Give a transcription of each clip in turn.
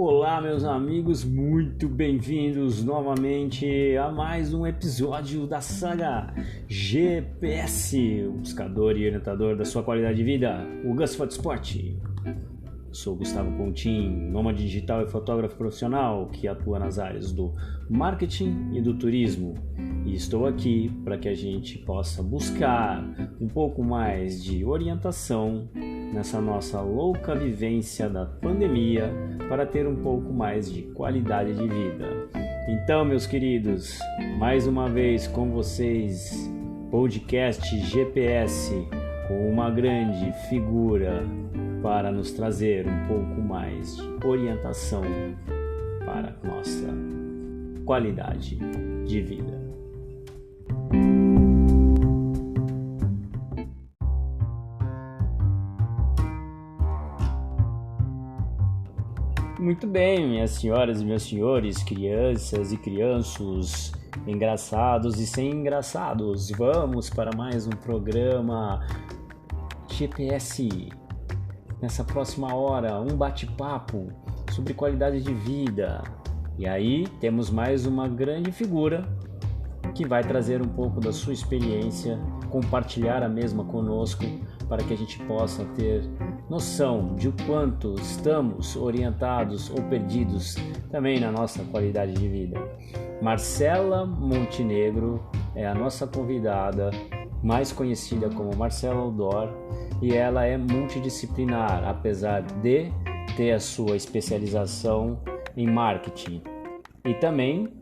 Olá, meus amigos, muito bem-vindos novamente a mais um episódio da saga GPS, o buscador e orientador da sua qualidade de vida, o Gus Sport. Sou Gustavo Pontin, nômade digital e fotógrafo profissional que atua nas áreas do marketing e do turismo. E estou aqui para que a gente possa buscar um pouco mais de orientação nessa nossa louca vivência da pandemia para ter um pouco mais de qualidade de vida. Então, meus queridos, mais uma vez com vocês, podcast GPS com uma grande figura para nos trazer um pouco mais de orientação para a nossa qualidade de vida. Muito bem, minhas senhoras e meus senhores, crianças e crianços, engraçados e sem engraçados, vamos para mais um programa GPS. Nessa próxima hora, um bate-papo sobre qualidade de vida. E aí temos mais uma grande figura que vai trazer um pouco da sua experiência, compartilhar a mesma conosco, para que a gente possa ter noção de o quanto estamos orientados ou perdidos também na nossa qualidade de vida. Marcela Montenegro é a nossa convidada, mais conhecida como Marcela Outdoor, e ela é multidisciplinar, apesar de ter a sua especialização em marketing. E também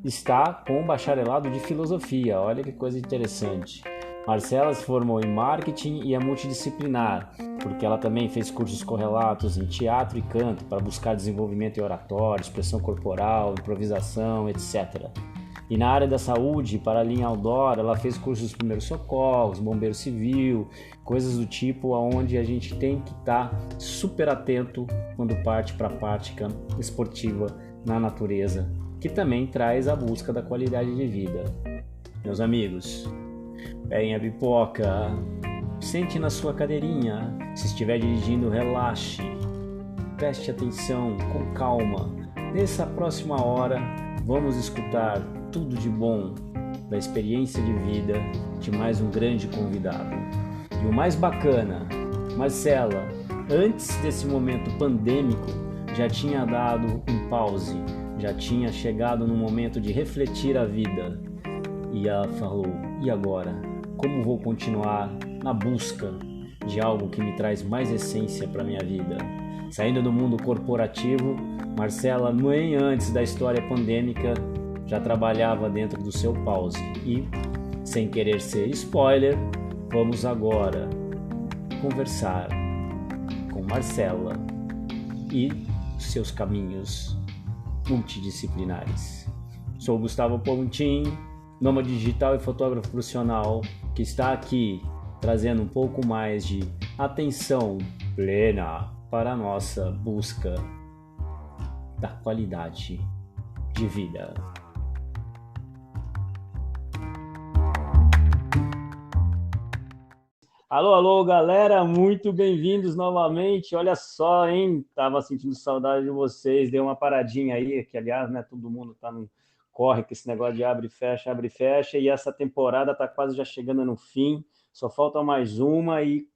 está com o bacharelado de filosofia, olha que coisa interessante. Marcela se formou em marketing e é multidisciplinar, porque ela também fez cursos correlatos em teatro e canto para buscar desenvolvimento em oratório, expressão corporal, improvisação, etc. E na área da saúde, para a linha outdoor, ela fez cursos de primeiros socorros, bombeiro civil, coisas do tipo, onde a gente tem que estar super atento quando parte para a prática esportiva na natureza, que também traz a busca da qualidade de vida. Meus amigos, peguem a pipoca, sente na sua cadeirinha, se estiver dirigindo, relaxe, preste atenção, com calma. Nessa próxima hora, vamos escutar tudo de bom da experiência de vida de mais um grande convidado. E o mais bacana, Marcela, antes desse momento pandêmico, já tinha dado um pause, já tinha chegado no momento de refletir a vida. E ela falou, e agora? Como vou continuar na busca de algo que me traz mais essência para a minha vida? Saindo do mundo corporativo, Marcela, bem antes da história pandêmica, já trabalhava dentro do seu pause. E, sem querer ser spoiler, vamos agora conversar com Marcela e seus caminhos multidisciplinares. Sou Gustavo Pontin, nômade digital e fotógrafo profissional, que está aqui trazendo um pouco mais de atenção plena para a nossa busca da qualidade de vida. Alô, alô, galera, muito bem-vindos novamente. Olha só, hein? Tava sentindo saudade de vocês. Deu uma paradinha aí, que aliás, né, todo mundo tá no corre com esse negócio de abre e fecha, e essa temporada tá quase já chegando no fim. Só falta mais uma e,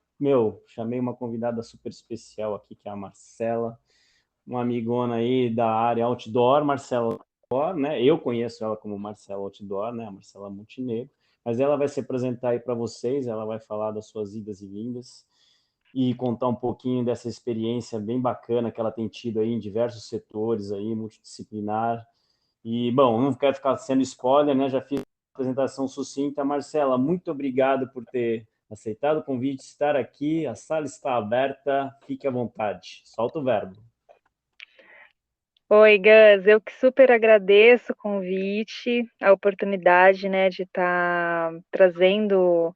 chamei uma convidada super especial aqui, que é a Marcela, uma amigona aí da área outdoor, Marcela Outdoor, né? Eu conheço ela como Marcela Outdoor, né? A Marcela Montenegro. Mas ela vai se apresentar aí para vocês, ela vai falar das suas idas e vindas e contar um pouquinho dessa experiência bem bacana que ela tem tido aí em diversos setores aí, multidisciplinar. E, bom, não quero ficar sendo spoiler, né? Já fiz a apresentação sucinta. Marcela, muito obrigado por ter aceitado o convite, estar aqui. A sala está aberta, fique à vontade. Solta o verbo. Oi, Gus, eu que super agradeço o convite, a oportunidade, né, de estar trazendo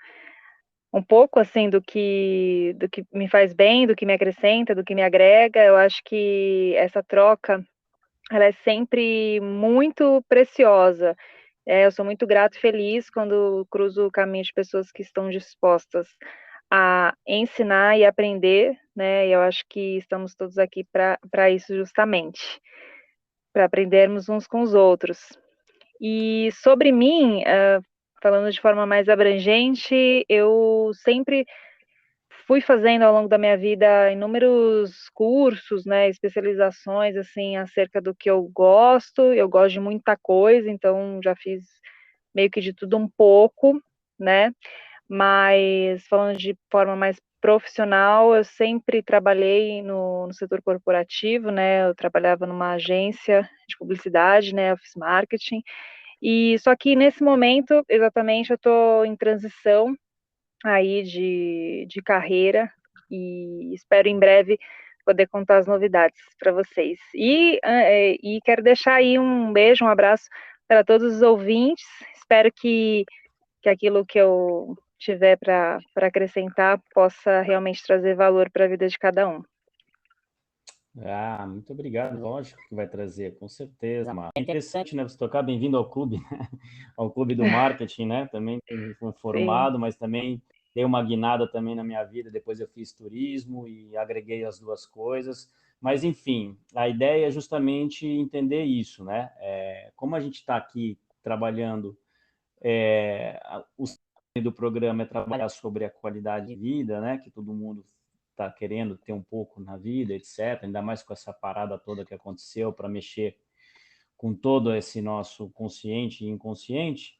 um pouco assim do que me faz bem, do que me acrescenta, do que me agrega. Eu acho que essa troca ela é sempre muito preciosa. Eu sou muito grata e feliz quando cruzo o caminho de pessoas que estão dispostas a ensinar e aprender, né? E eu acho que estamos todos aqui para isso justamente, para aprendermos uns com os outros. E sobre mim, falando de forma mais abrangente, eu sempre fui fazendo ao longo da minha vida inúmeros cursos, né, especializações assim acerca do que eu gosto. Eu gosto de muita coisa, então já fiz meio que de tudo um pouco, né? Mas falando de forma mais profissional, eu sempre trabalhei no setor corporativo, né? Eu trabalhava numa agência de publicidade, né? Eu fiz marketing. E só que nesse momento, exatamente, eu estou em transição aí de carreira e espero em breve poder contar as novidades para vocês. E quero deixar aí um beijo, um abraço para todos os ouvintes. Espero que aquilo que eu tiver para acrescentar possa realmente trazer valor para a vida de cada um. Ah, muito obrigado. Lógico que vai trazer, com certeza, Marco. É interessante, né, você tocar bem-vindo ao clube, né? Ao clube do marketing, né? Também fui Sim. formado, mas também dei uma guinada também na minha vida. Depois eu fiz turismo e agreguei as duas coisas. Mas, enfim, a ideia é justamente entender isso, né? Como a gente está aqui trabalhando, o do programa é trabalhar sobre a qualidade de vida, né? Que todo mundo está querendo ter um pouco na vida, etc. Ainda mais com essa parada toda que aconteceu para mexer com todo esse nosso consciente e inconsciente.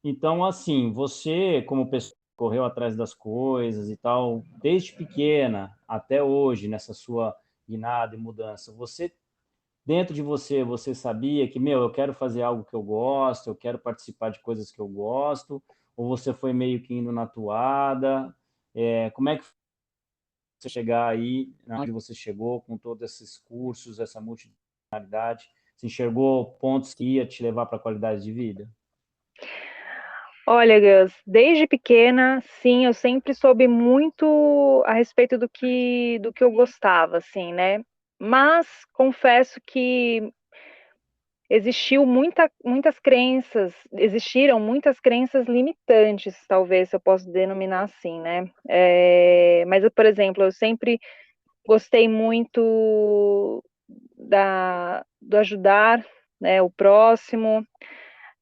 Então, assim, você, como pessoa que correu atrás das coisas e tal, desde pequena até hoje, nessa sua guinada e mudança, você, dentro de você, você sabia que, meu, eu quero fazer algo que eu gosto, eu quero participar de coisas que eu gosto, ou você foi meio que indo na toada? Como é que você chegar aí, onde você chegou, com todos esses cursos, essa multidisciplinaridade? Você enxergou pontos que ia te levar para a qualidade de vida? Olha, Gus, desde pequena, sim, eu sempre soube muito a respeito do que eu gostava, assim, né? Mas confesso que existiram muitas crenças limitantes, talvez eu possa denominar assim, né? Mas, por exemplo, eu sempre gostei muito do ajudar, né, o próximo.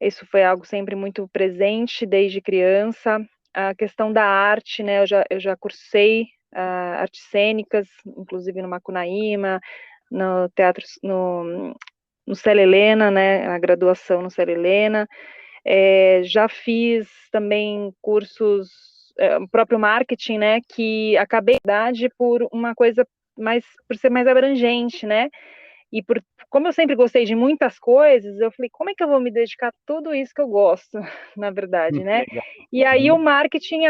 Isso foi algo sempre muito presente desde criança. A questão da arte, né? Eu já cursei artes cênicas, inclusive no Macunaíma, no teatro, no Célia Helena, né? A graduação no Célia Helena. Já fiz também cursos, o próprio marketing, né? Que acabei na verdade por uma coisa por ser mais abrangente, né? E como eu sempre gostei de muitas coisas, eu falei, como é que eu vou me dedicar a tudo isso que eu gosto, na verdade, né? Legal. E aí o marketing,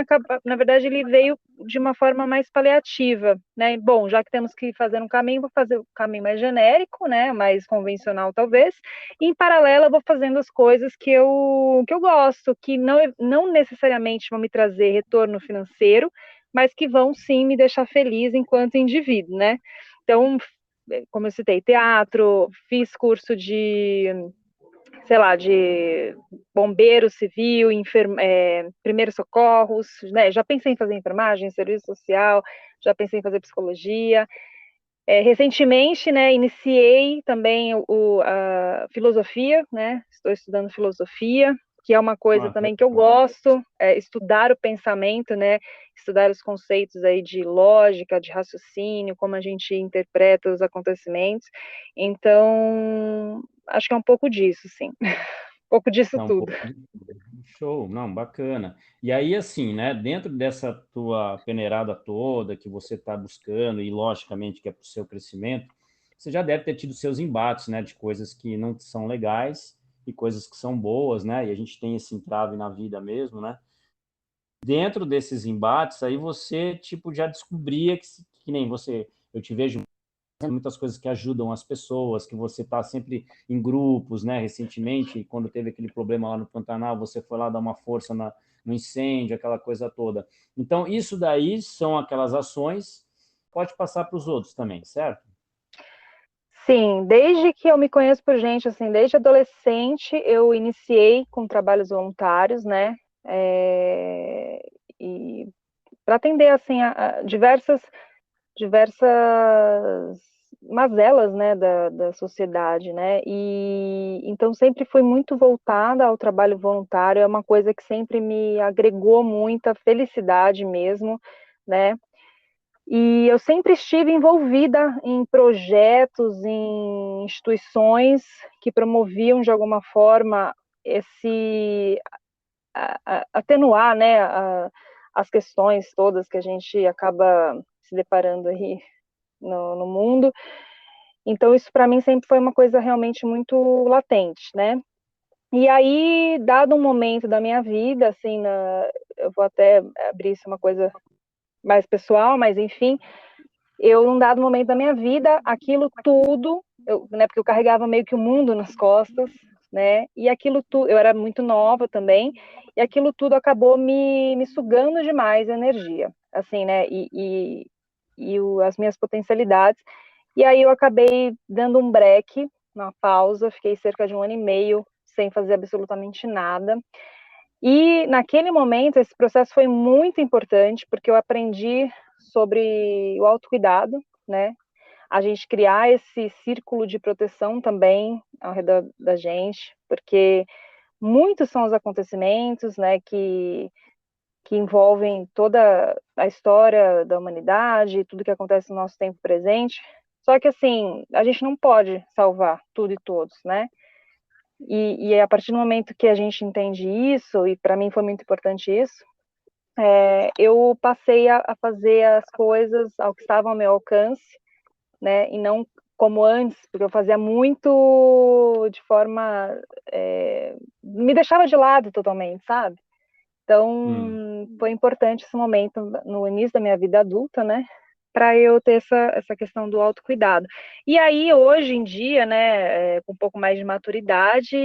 na verdade, ele veio de uma forma mais paliativa, né? Bom, já que temos que fazer um caminho, vou fazer o caminho mais genérico, né? Mais convencional, talvez. E, em paralelo, eu vou fazendo as coisas que eu gosto, que não necessariamente vão me trazer retorno financeiro, mas que vão, sim, me deixar feliz enquanto indivíduo, né? Então, como eu citei, teatro, fiz curso de, sei lá, de bombeiro civil, primeiros socorros, né? Já pensei em fazer enfermagem, serviço social, já pensei em fazer psicologia. Recentemente, né, iniciei também a filosofia, né? Estou estudando filosofia, que é uma coisa Ah, também que eu gosto, estudar o pensamento, né? Estudar os conceitos aí de lógica, de raciocínio, como a gente interpreta os acontecimentos. Então, acho que é um pouco disso, sim. Um pouco disso não, um tudo. pouco de show, não, bacana. E aí, assim, né, dentro dessa tua peneirada toda que você está buscando, e logicamente que é para o seu crescimento, você já deve ter tido seus embates, né, de coisas que não são legais e coisas que são boas, né, e a gente tem esse entrave na vida mesmo, né. Dentro desses embates, aí você, tipo, já descobria que nem você, eu te vejo muitas coisas que ajudam as pessoas, que você está sempre em grupos, né? Recentemente, quando teve aquele problema lá no Pantanal, você foi lá dar uma força no incêndio, aquela coisa toda. Então, isso daí são aquelas ações, pode passar para os outros também, certo? Sim, desde que eu me conheço por gente, assim, desde adolescente, eu iniciei com trabalhos voluntários, né? É, e atender assim a diversas mazelas, né, da sociedade, né, e então sempre fui muito voltada ao trabalho voluntário, é uma coisa que sempre me agregou muita felicidade mesmo, né, e eu sempre estive envolvida em projetos, em instituições que promoviam de alguma forma esse atenuar, né, as questões todas que a gente acaba se deparando aí no mundo. Então, isso para mim sempre foi uma coisa realmente muito latente, né? E aí, dado um momento da minha vida, assim, eu vou até abrir isso uma coisa mais pessoal, mas enfim, eu, num dado momento da minha vida, aquilo tudo, né, porque eu carregava meio que o mundo nas costas, né? E aquilo tudo, eu era muito nova também, e aquilo tudo acabou me sugando demais a energia, assim, né? As minhas potencialidades. E aí eu acabei dando um break, uma pausa, fiquei cerca de 1 ano e meio sem fazer absolutamente nada. E naquele momento, esse processo foi muito importante, porque eu aprendi sobre o autocuidado, né? A gente criar esse círculo de proteção também ao redor da gente, porque muitos são os acontecimentos, né, que envolvem toda a história da humanidade, tudo que acontece no nosso tempo presente. Só que, assim, a gente não pode salvar tudo e todos, né? E a partir do momento que a gente entende isso, e para mim foi muito importante isso, eu passei a fazer as coisas ao que estava ao meu alcance, né? E não como antes, porque eu fazia muito de forma... me deixava de lado totalmente, sabe? Então, foi importante esse momento no início da minha vida adulta, né? Para eu ter essa questão do autocuidado. E aí, hoje em dia, né, com um pouco mais de maturidade,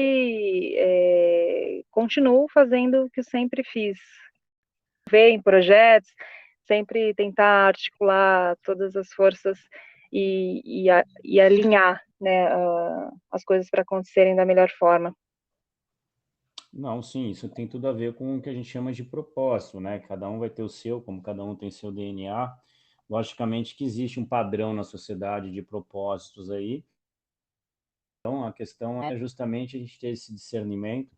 continuo fazendo o que eu sempre fiz. Ver em projetos, sempre tentar articular todas as forças e alinhar, né, as coisas para acontecerem da melhor forma. Não, sim, isso tem tudo a ver com o que a gente chama de propósito, né? Cada um vai ter o seu, como cada um tem seu DNA. Logicamente que existe um padrão na sociedade de propósitos aí. Então, a questão é justamente a gente ter esse discernimento,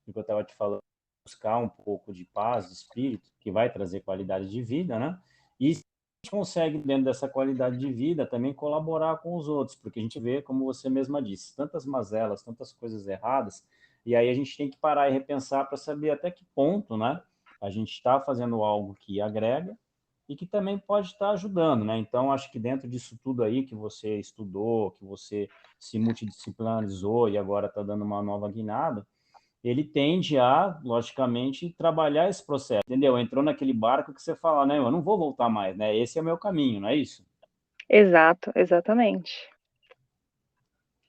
do que eu estava te falando, buscar um pouco de paz, de espírito, que vai trazer qualidade de vida, né? E a gente consegue, dentro dessa qualidade de vida, também colaborar com os outros, porque a gente vê, como você mesma disse, tantas mazelas, tantas coisas erradas, e aí a gente tem que parar e repensar para saber até que ponto, né, a gente está fazendo algo que agrega e que também pode estar ajudando, né? Então, acho que dentro disso tudo aí que você estudou, que você se multidisciplinarizou e agora está dando uma nova guinada, ele tende a, logicamente, trabalhar esse processo, entendeu? Entrou naquele barco que você fala, né? Eu não vou voltar mais, né? Esse é o meu caminho, não é isso? Exato, exatamente.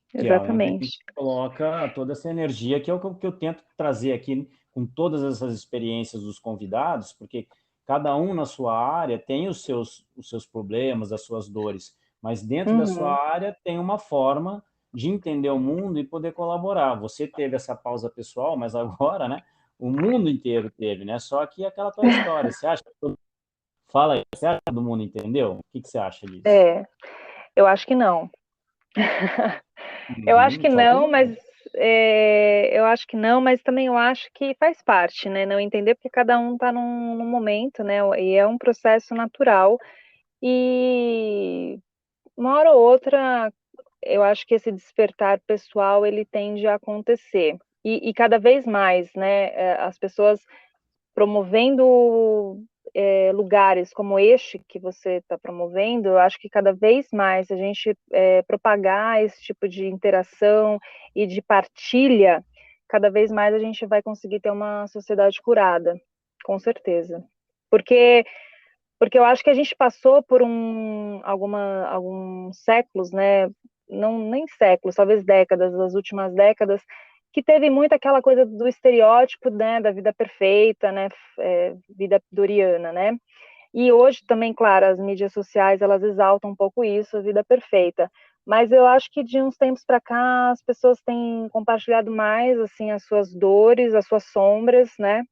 Que é onde a gente Exatamente. coloca toda essa energia, que é o que eu tento trazer aqui com todas essas experiências dos convidados, porque cada um na sua área tem os seus problemas, as suas dores, mas dentro da sua Uhum. área tem uma forma de entender o mundo e poder colaborar. Você teve essa pausa pessoal, mas agora, né, o mundo inteiro teve, né? Só que aquela tua história, você acha que fala aí, você acha que todo mundo entendeu? O que que você acha disso? É, eu acho que não. Eu acho Uhum, que só tudo não, bem. mas eu acho que não, mas também eu acho que faz parte, né? Não entender porque cada um está num momento, né? E é um processo natural. E uma hora ou outra, eu acho que esse despertar pessoal ele tende a acontecer. E cada vez mais, né? As pessoas promovendo lugares como este que você está promovendo, eu acho que cada vez mais a gente propagar esse tipo de interação e de partilha, cada vez mais a gente vai conseguir ter uma sociedade curada, com certeza. Porque porque eu acho que a gente passou por alguns séculos, né? Não nem séculos, talvez décadas, as últimas décadas, que teve muito aquela coisa do estereótipo, né, da vida perfeita, né, vida doriana, né? E hoje também, claro, as mídias sociais elas exaltam um pouco isso, a vida perfeita. Mas eu acho que de uns tempos para cá as pessoas têm compartilhado mais assim as suas dores, as suas sombras, né?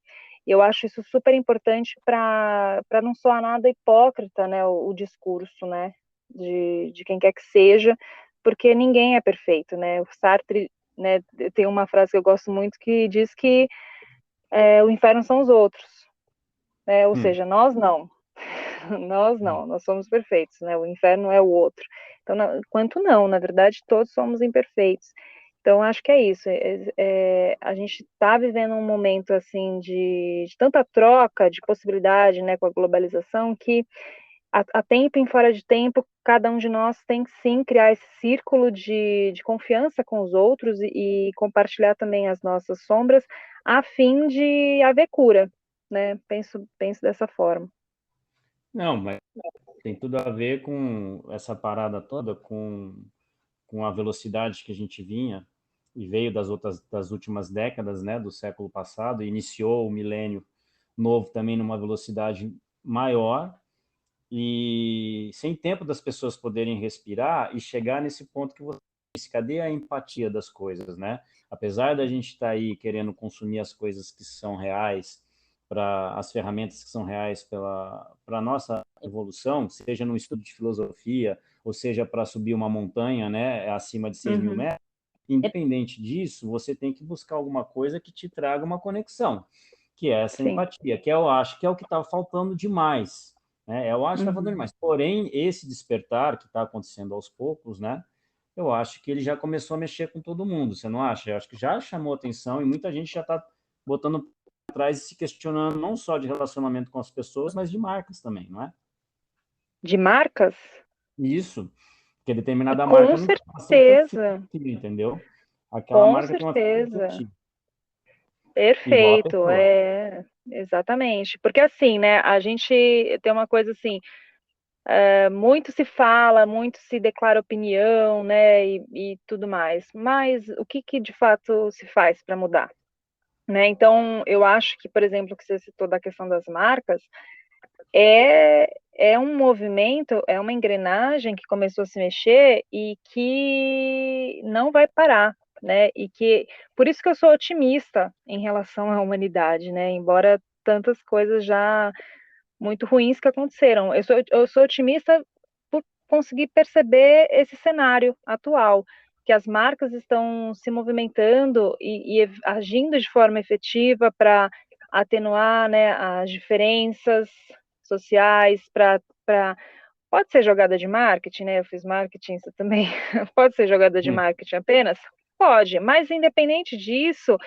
E eu acho isso super importante para não soar nada hipócrita, né, o discurso, né, de quem quer que seja, porque ninguém é perfeito, né? O Sartre, né, tem uma frase que eu gosto muito que diz que o inferno são os outros, né? Ou seja, nós não. Nós não, nós somos perfeitos, né? O inferno é o outro. Então, quanto não, na verdade, todos somos imperfeitos. Então, acho que é isso. A gente está vivendo um momento assim de tanta troca de possibilidade, né, com a globalização, que a tempo e fora de tempo, cada um de nós tem que sim criar esse círculo de confiança com os outros e compartilhar também as nossas sombras, a fim de haver cura, né? Penso dessa forma. Não, mas tem tudo a ver com essa parada toda, com a velocidade que a gente vinha e veio das últimas décadas, né, do século passado, e iniciou o milênio novo também numa velocidade maior e sem tempo das pessoas poderem respirar e chegar nesse ponto que você disse, cadê a empatia das coisas, né? Apesar da gente estar aí querendo consumir as coisas que são reais, para as ferramentas que são reais para a nossa evolução, seja no estudo de filosofia, ou seja para subir uma montanha, né, acima de 6.000 metros, independente disso, você tem que buscar alguma coisa que te traga uma conexão, que é essa Sim. empatia, que eu acho que é o que está faltando demais, né? Eu acho que está faltando demais. Porém, esse despertar que está acontecendo aos poucos, né? Eu acho que ele já começou a mexer com todo mundo, você não acha? Eu acho que já chamou atenção e muita gente já está botando atrás e se questionando não só de relacionamento com as pessoas, mas de marcas também, não é? De marcas? Isso, porque determinada marca Com não tem uma certa certeza, filosofia, entendeu? Aquela com marca tem uma certeza. filosofia, igual a Perfeito, pessoa. exatamente. Porque assim, né, a gente tem uma coisa assim, muito se fala, muito se declara opinião, né, e tudo mais. Mas o que de fato se faz para mudar? Né? Então, eu acho que, por exemplo, que você citou da questão das marcas, é um movimento, é uma engrenagem que começou a se mexer e que não vai parar, né? E que por isso que eu sou otimista em relação à humanidade, né? Embora tantas coisas já muito ruins que aconteceram. Eu sou otimista por conseguir perceber esse cenário atual, que as marcas estão se movimentando e agindo de forma efetiva para atenuar, né, as diferenças sociais, pode ser jogada de marketing, né? Eu fiz marketing, isso também pode ser jogada de marketing apenas? Pode, mas independente disso,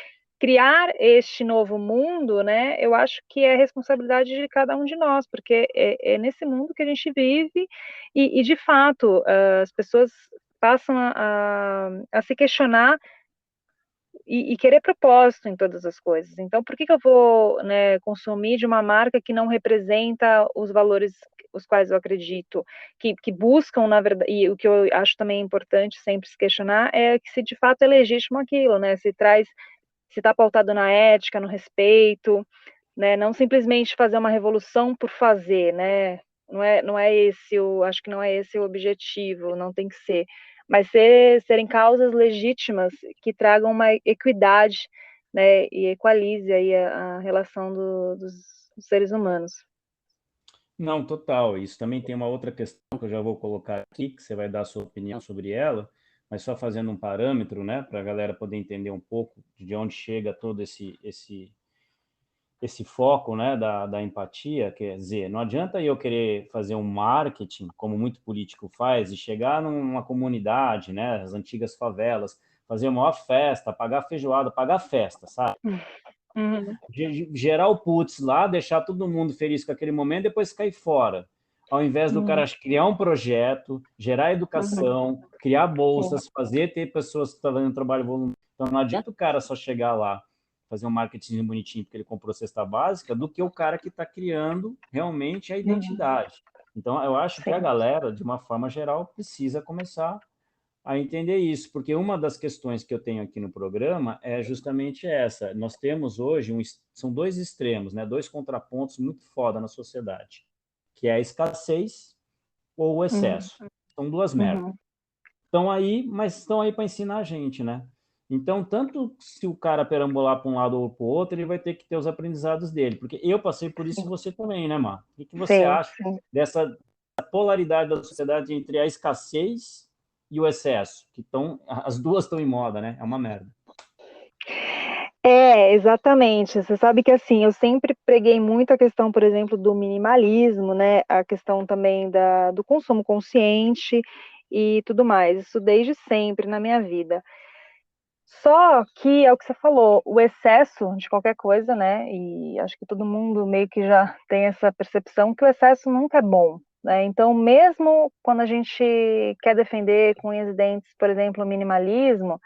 criar este novo mundo, né? Eu acho que é responsabilidade de cada um de nós, porque é nesse mundo que a gente vive e de fato, as pessoas passam a se questionar e querer propósito em todas as coisas. Então, por que eu vou, né, consumir de uma marca que não representa os valores os quais eu acredito, que buscam, na verdade, e o que eu acho também importante sempre se questionar é que se de fato é legítimo aquilo, né? Se está pautado na ética, no respeito, né? Não simplesmente fazer uma revolução por fazer, né? Não é esse acho que não é esse o objetivo, não tem que ser, mas serem causas legítimas que tragam uma equidade, né? E equalize aí a relação dos seres humanos. Não, total. Isso também tem uma outra questão que eu já vou colocar aqui, que você vai dar a sua opinião sobre ela, mas só fazendo um parâmetro, né, para a galera poder entender um pouco de onde chega todo esse foco, né, da empatia. Quer dizer, não adianta eu querer fazer um marketing, como muito político faz, e chegar numa comunidade, né, as antigas favelas, fazer uma maior festa, pagar feijoada, pagar festa, sabe? Uhum, Gerar o putz lá, deixar todo mundo feliz com aquele momento, depois cair fora. Ao invés do cara uhum, criar um projeto, gerar uhum, educação, criar sim, bolsas, fazer ter pessoas que estão fazendo trabalho voluntário. Então não adianta o cara só chegar lá, fazer um marketing bonitinho porque ele comprou cesta básica, do que o cara que está criando realmente a uhum, identidade. Então eu acho que a sim, galera, de uma forma geral, precisa começar a entender isso, porque uma das questões que eu tenho aqui no programa é justamente essa. Nós temos hoje, são dois extremos, né? Dois contrapontos muito foda na sociedade, que é a escassez ou o uhum, excesso. São duas merdas. uhum, Estão aí, mas estão aí para ensinar a gente, né? Então, tanto se o cara perambular para um lado ou para o outro, ele vai ter que ter os aprendizados dele. Porque eu passei por isso e você também, né, Mar? O que você Sim, acha sim. dessa polaridade da sociedade entre a escassez e o excesso? Que estão, as duas estão em moda, né? É uma merda. É, exatamente. Você sabe que assim, eu sempre preguei muito a questão, por exemplo, do minimalismo, né? A questão também do consumo consciente e tudo mais. Isso desde sempre na minha vida. Só que é o que você falou, o excesso de qualquer coisa, né? E acho que todo mundo meio que já tem essa percepção que o excesso nunca é bom, né? Então, mesmo quando a gente quer defender com unhas e dentes, por exemplo, o minimalismo,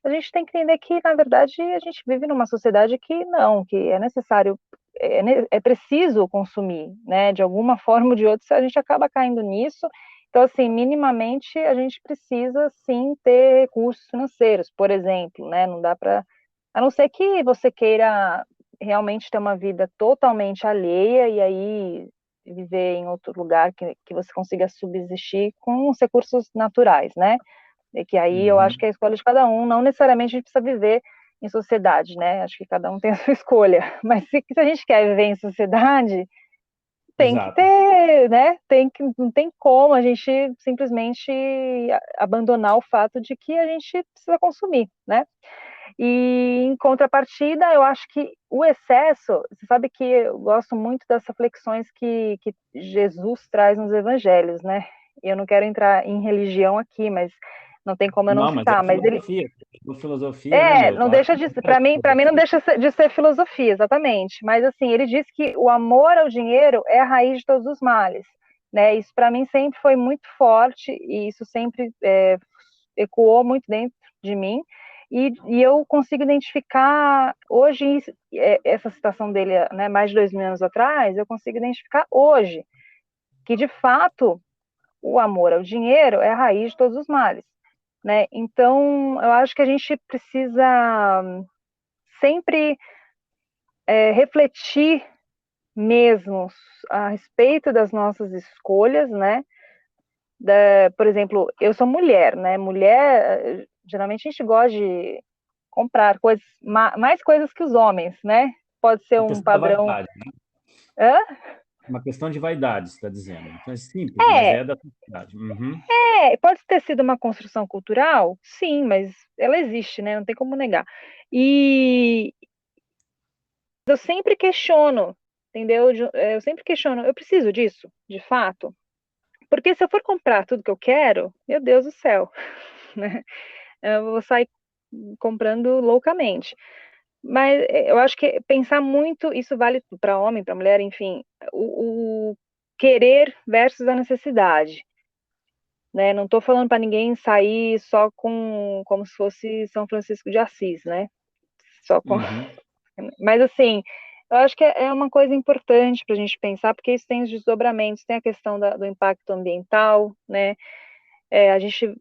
a gente tem que entender que, na verdade, a gente vive numa sociedade que não, que é necessário, é preciso consumir, né? De alguma forma ou de outra, a gente acaba caindo nisso. Então, assim, minimamente, a gente precisa, sim, ter recursos financeiros, por exemplo, né? Não dá para... A não ser que você queira realmente ter uma vida totalmente alheia e aí viver em outro lugar que você consiga subsistir com os recursos naturais, né? E que aí eu acho Uhum. que é a escolha de cada um, não necessariamente a gente precisa viver em sociedade, né? Acho que cada um tem a sua escolha. Mas se a gente quer viver em sociedade, tem que Exato. ter, né? Não tem como a gente simplesmente abandonar o fato de que a gente precisa consumir, né? E em contrapartida, eu acho que o excesso, você sabe que eu gosto muito das reflexões que Jesus traz nos evangelhos, né? Eu não quero entrar em religião aqui, mas não tem como eu não Não, mas citar, é mas ele filosofia. Filosofia, né, meu? não Claro deixa que de, é para mim não filosofia. deixa de ser filosofia, exatamente. Mas assim, ele diz que o amor ao dinheiro é a raiz de todos os males, né? Isso para mim sempre foi muito forte e isso sempre ecoou muito dentro de mim. E eu consigo identificar hoje essa citação dele, né, mais de 2000 anos atrás, eu consigo identificar hoje que de fato o amor ao dinheiro é a raiz de todos os males, né? Então, eu acho que a gente precisa sempre refletir mesmo a respeito das nossas escolhas, né? Por exemplo, eu sou mulher, né? Mulher, geralmente a gente gosta de comprar coisas, mais coisas que os homens, né? Pode ser A um questão da padrão. vaidade. Hã? Uma questão de vaidade, você está dizendo. Então é simples, mas É, é da sociedade. Uhum. pode ter sido uma construção cultural, sim, mas ela existe, né? Não tem como negar. E eu sempre questiono, entendeu? Eu sempre questiono, eu preciso disso, de fato? Porque se eu for comprar tudo que eu quero, meu Deus do céu, né? Eu vou sair comprando loucamente. Mas eu acho que pensar muito, isso vale para homem, para mulher, enfim, o querer versus a necessidade, né? Não estou falando para ninguém sair só com como se fosse São Francisco de Assis, né? Só com, Uhum. mas assim, eu acho que é uma coisa importante para a gente pensar, porque isso tem os desdobramentos, tem a questão do impacto ambiental, né? A gente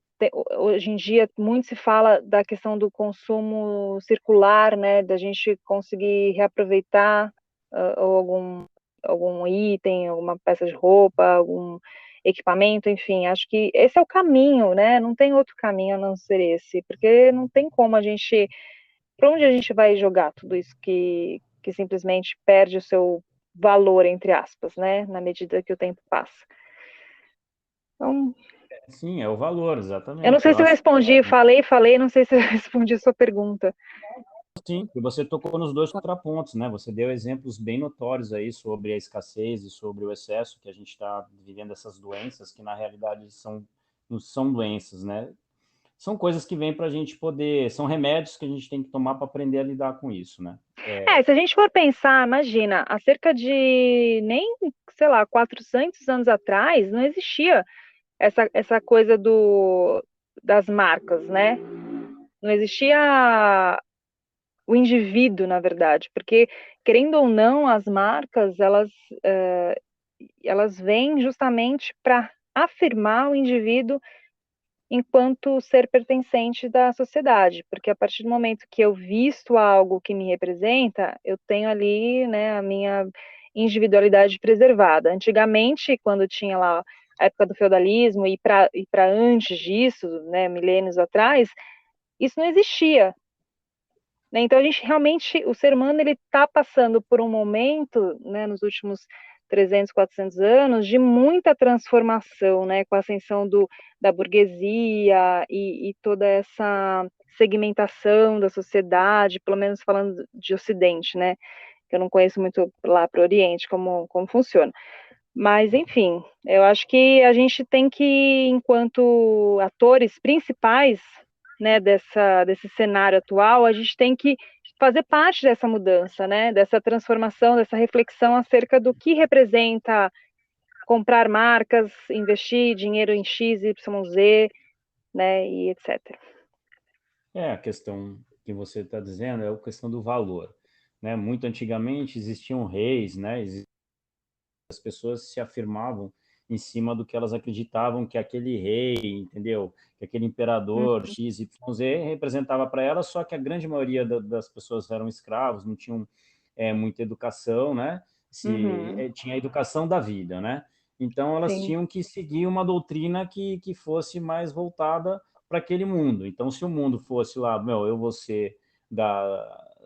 hoje em dia muito se fala da questão do consumo circular, né, da gente conseguir reaproveitar ou algum item, alguma peça de roupa, algum equipamento, enfim, acho que esse é o caminho, né? Não tem outro caminho a não ser esse, porque não tem como a gente, para onde a gente vai jogar tudo isso que simplesmente perde o seu valor, entre aspas, né, na medida que o tempo passa. Então, Sim, é o valor, eu não exatamente. sei Eu se eu acho que respondi, falei, não sei se eu respondi a sua pergunta. sim, e você tocou nos dois contrapontos, né? Você deu exemplos bem notórios aí sobre a escassez e sobre o excesso que a gente está vivendo essas doenças que na realidade não são doenças, né? São coisas que vêm para a gente poder, são remédios que a gente tem que tomar para aprender a lidar com isso, né? Se a gente for pensar, imagina, há cerca de nem, sei lá, 400 anos atrás, não existia essa coisa das marcas, né? Não existia o indivíduo, na verdade, porque, querendo ou não, as marcas, elas vêm justamente para afirmar o indivíduo enquanto ser pertencente da sociedade, porque a partir do momento que eu visto algo que me representa, eu tenho ali, né, a minha individualidade preservada. Antigamente, quando tinha lá a época do feudalismo e para antes disso, né, milênios atrás, isso não existia, né? Então a gente realmente, o ser humano, ele está passando por um momento, né, nos últimos 300, 400 anos, de muita transformação, né, com a ascensão da burguesia e toda essa segmentação da sociedade, pelo menos falando de Ocidente, né, que eu não conheço muito lá para o Oriente como funciona. Mas, enfim, eu acho que a gente tem que, enquanto atores principais, né, desse cenário atual, a gente tem que fazer parte dessa mudança, né, dessa transformação, dessa reflexão acerca do que representa comprar marcas, investir dinheiro em X, Y, Z, né, e etc. A questão que você está dizendo é a questão do valor, né? Muito antigamente existiam reis, né? As pessoas se afirmavam em cima do que elas acreditavam que aquele rei, entendeu? Que aquele imperador Uhum, X, Y, Z representava para elas, só que a grande maioria das pessoas eram escravos, não tinham muita educação, né? uhum, Tinha a educação da vida, né? Então elas sim, tinham que seguir uma doutrina que fosse mais voltada para aquele mundo. Então, se o mundo fosse lá, meu, eu vou ser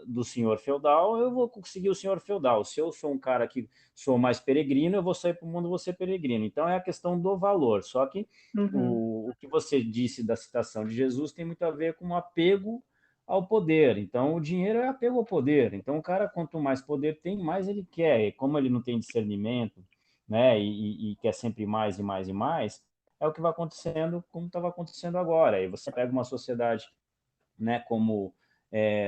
do senhor feudal, eu vou seguir o senhor feudal. Se eu sou um cara que sou mais peregrino, eu vou sair para o mundo, vou ser peregrino. Então é a questão do valor. Só que uhum, o que você disse da citação de Jesus tem muito a ver com um apego ao poder. Então o dinheiro é apego ao poder. Então o cara, quanto mais poder tem, mais ele quer. E como ele não tem discernimento, né, e quer sempre mais e mais e mais, é o que vai acontecendo como estava acontecendo agora. Aí você pega uma sociedade, né, como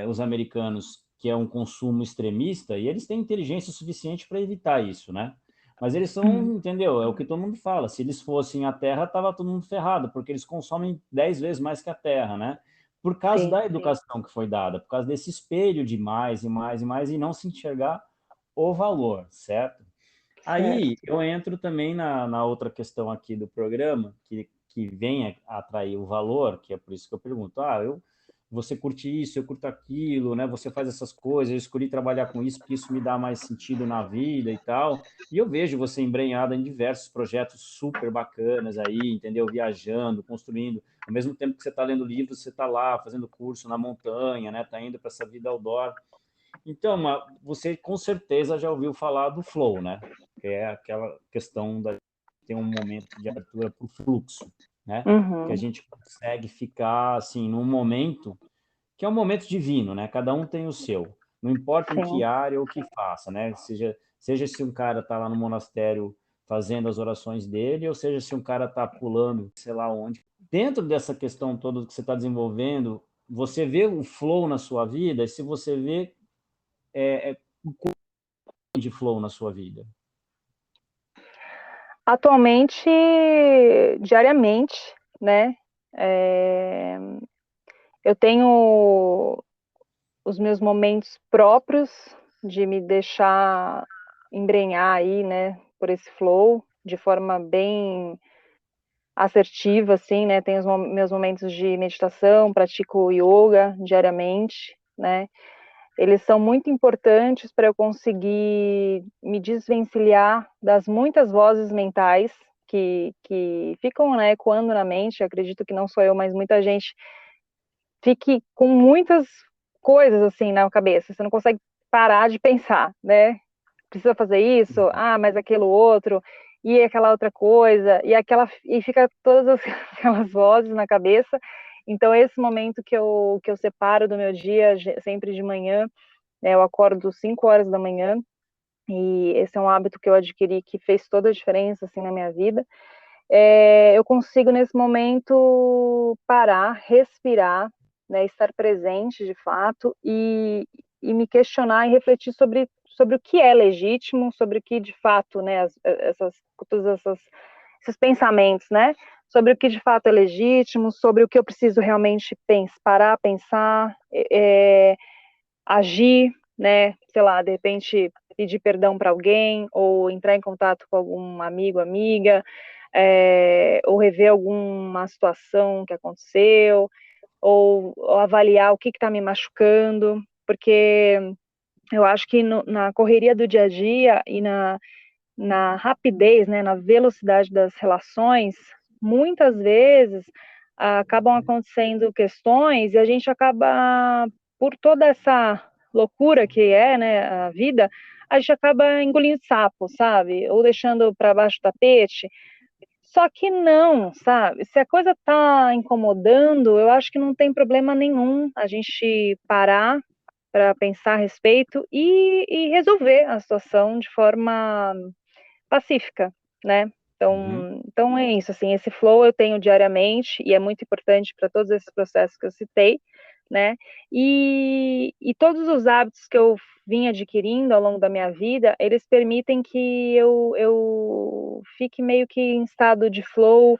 os americanos, que é um consumo extremista, e eles têm inteligência suficiente para evitar isso, né? Mas eles uhum, são, entendeu? É o que todo mundo fala. Se eles fossem a Terra, tava todo mundo ferrado, porque eles consomem 10 vezes mais que a Terra, né? Por causa sim, da educação que foi dada, por causa desse espelho de mais e mais e mais, e não se enxergar o valor, certo? Aí certo. eu entro também na outra questão aqui do programa, que vem a atrair o valor, que é por isso que eu pergunto, você curte isso, eu curto aquilo, né? Você faz essas coisas, eu escolhi trabalhar com isso porque isso me dá mais sentido na vida e tal. E eu vejo você embrenhada em diversos projetos super bacanas aí, entendeu? Viajando, construindo. Ao mesmo tempo que você está lendo livros, você está lá fazendo curso na montanha, né? Tá indo para essa vida outdoor. Então, você com certeza já ouviu falar do flow, né? Que é aquela questão da ter um momento de abertura para o fluxo, né? Que a Uhum, gente consegue ficar assim num momento que é um momento divino, né? Cada um tem o seu. Não importa em que sim. área ou o que faça, né? Seja se um cara está lá no monastério fazendo as orações dele, ou seja se um cara está pulando, sei lá onde. Dentro dessa questão toda que você está desenvolvendo, você vê o flow na sua vida, e se você vê de flow na sua vida? Atualmente, diariamente, né? É, eu tenho os meus momentos próprios de me deixar embrenhar aí, né, por esse flow, de forma bem assertiva, assim, né? Tenho os meus momentos de meditação, pratico yoga diariamente, né? Eles são muito importantes para eu conseguir me desvencilhar das muitas vozes mentais que ficam, né, ecoando na mente. Eu acredito que não sou eu, mas muita gente fique com muitas coisas assim na cabeça. Você não consegue parar de pensar, né? Precisa fazer isso, mas aquilo outro, e aquela outra coisa, e fica todas aquelas vozes na cabeça. Então, esse momento que eu separo do meu dia, sempre de manhã, né, eu acordo 5 horas da manhã, e esse é um hábito que eu adquiri que fez toda a diferença, assim, na minha vida. Eu consigo, nesse momento, parar, respirar, né, estar presente, de fato, e me questionar e refletir sobre o que é legítimo, sobre o que, de fato, né, todos esses pensamentos, né, sobre o que, de fato, é legítimo, sobre o que eu preciso realmente parar, pensar, agir, né, sei lá, de repente pedir perdão para alguém, ou entrar em contato com algum amigo, amiga, ou rever alguma situação que aconteceu, ou avaliar o que está me machucando, porque eu acho que na correria do dia a dia e na rapidez, né, na velocidade das relações, muitas vezes acabam acontecendo questões e a gente acaba, por toda essa loucura que é, né, a vida, a gente acaba engolindo sapo, sabe? Ou deixando para baixo do tapete. Só que não, sabe? Se a coisa tá incomodando, eu acho que não tem problema nenhum a gente parar para pensar a respeito e resolver a situação de forma pacífica, né? Uhum. Então é isso, assim, esse flow eu tenho diariamente e é muito importante para todos esses processos que eu citei, né? E todos os hábitos que eu vim adquirindo ao longo da minha vida, eles permitem que eu fique meio que em estado de flow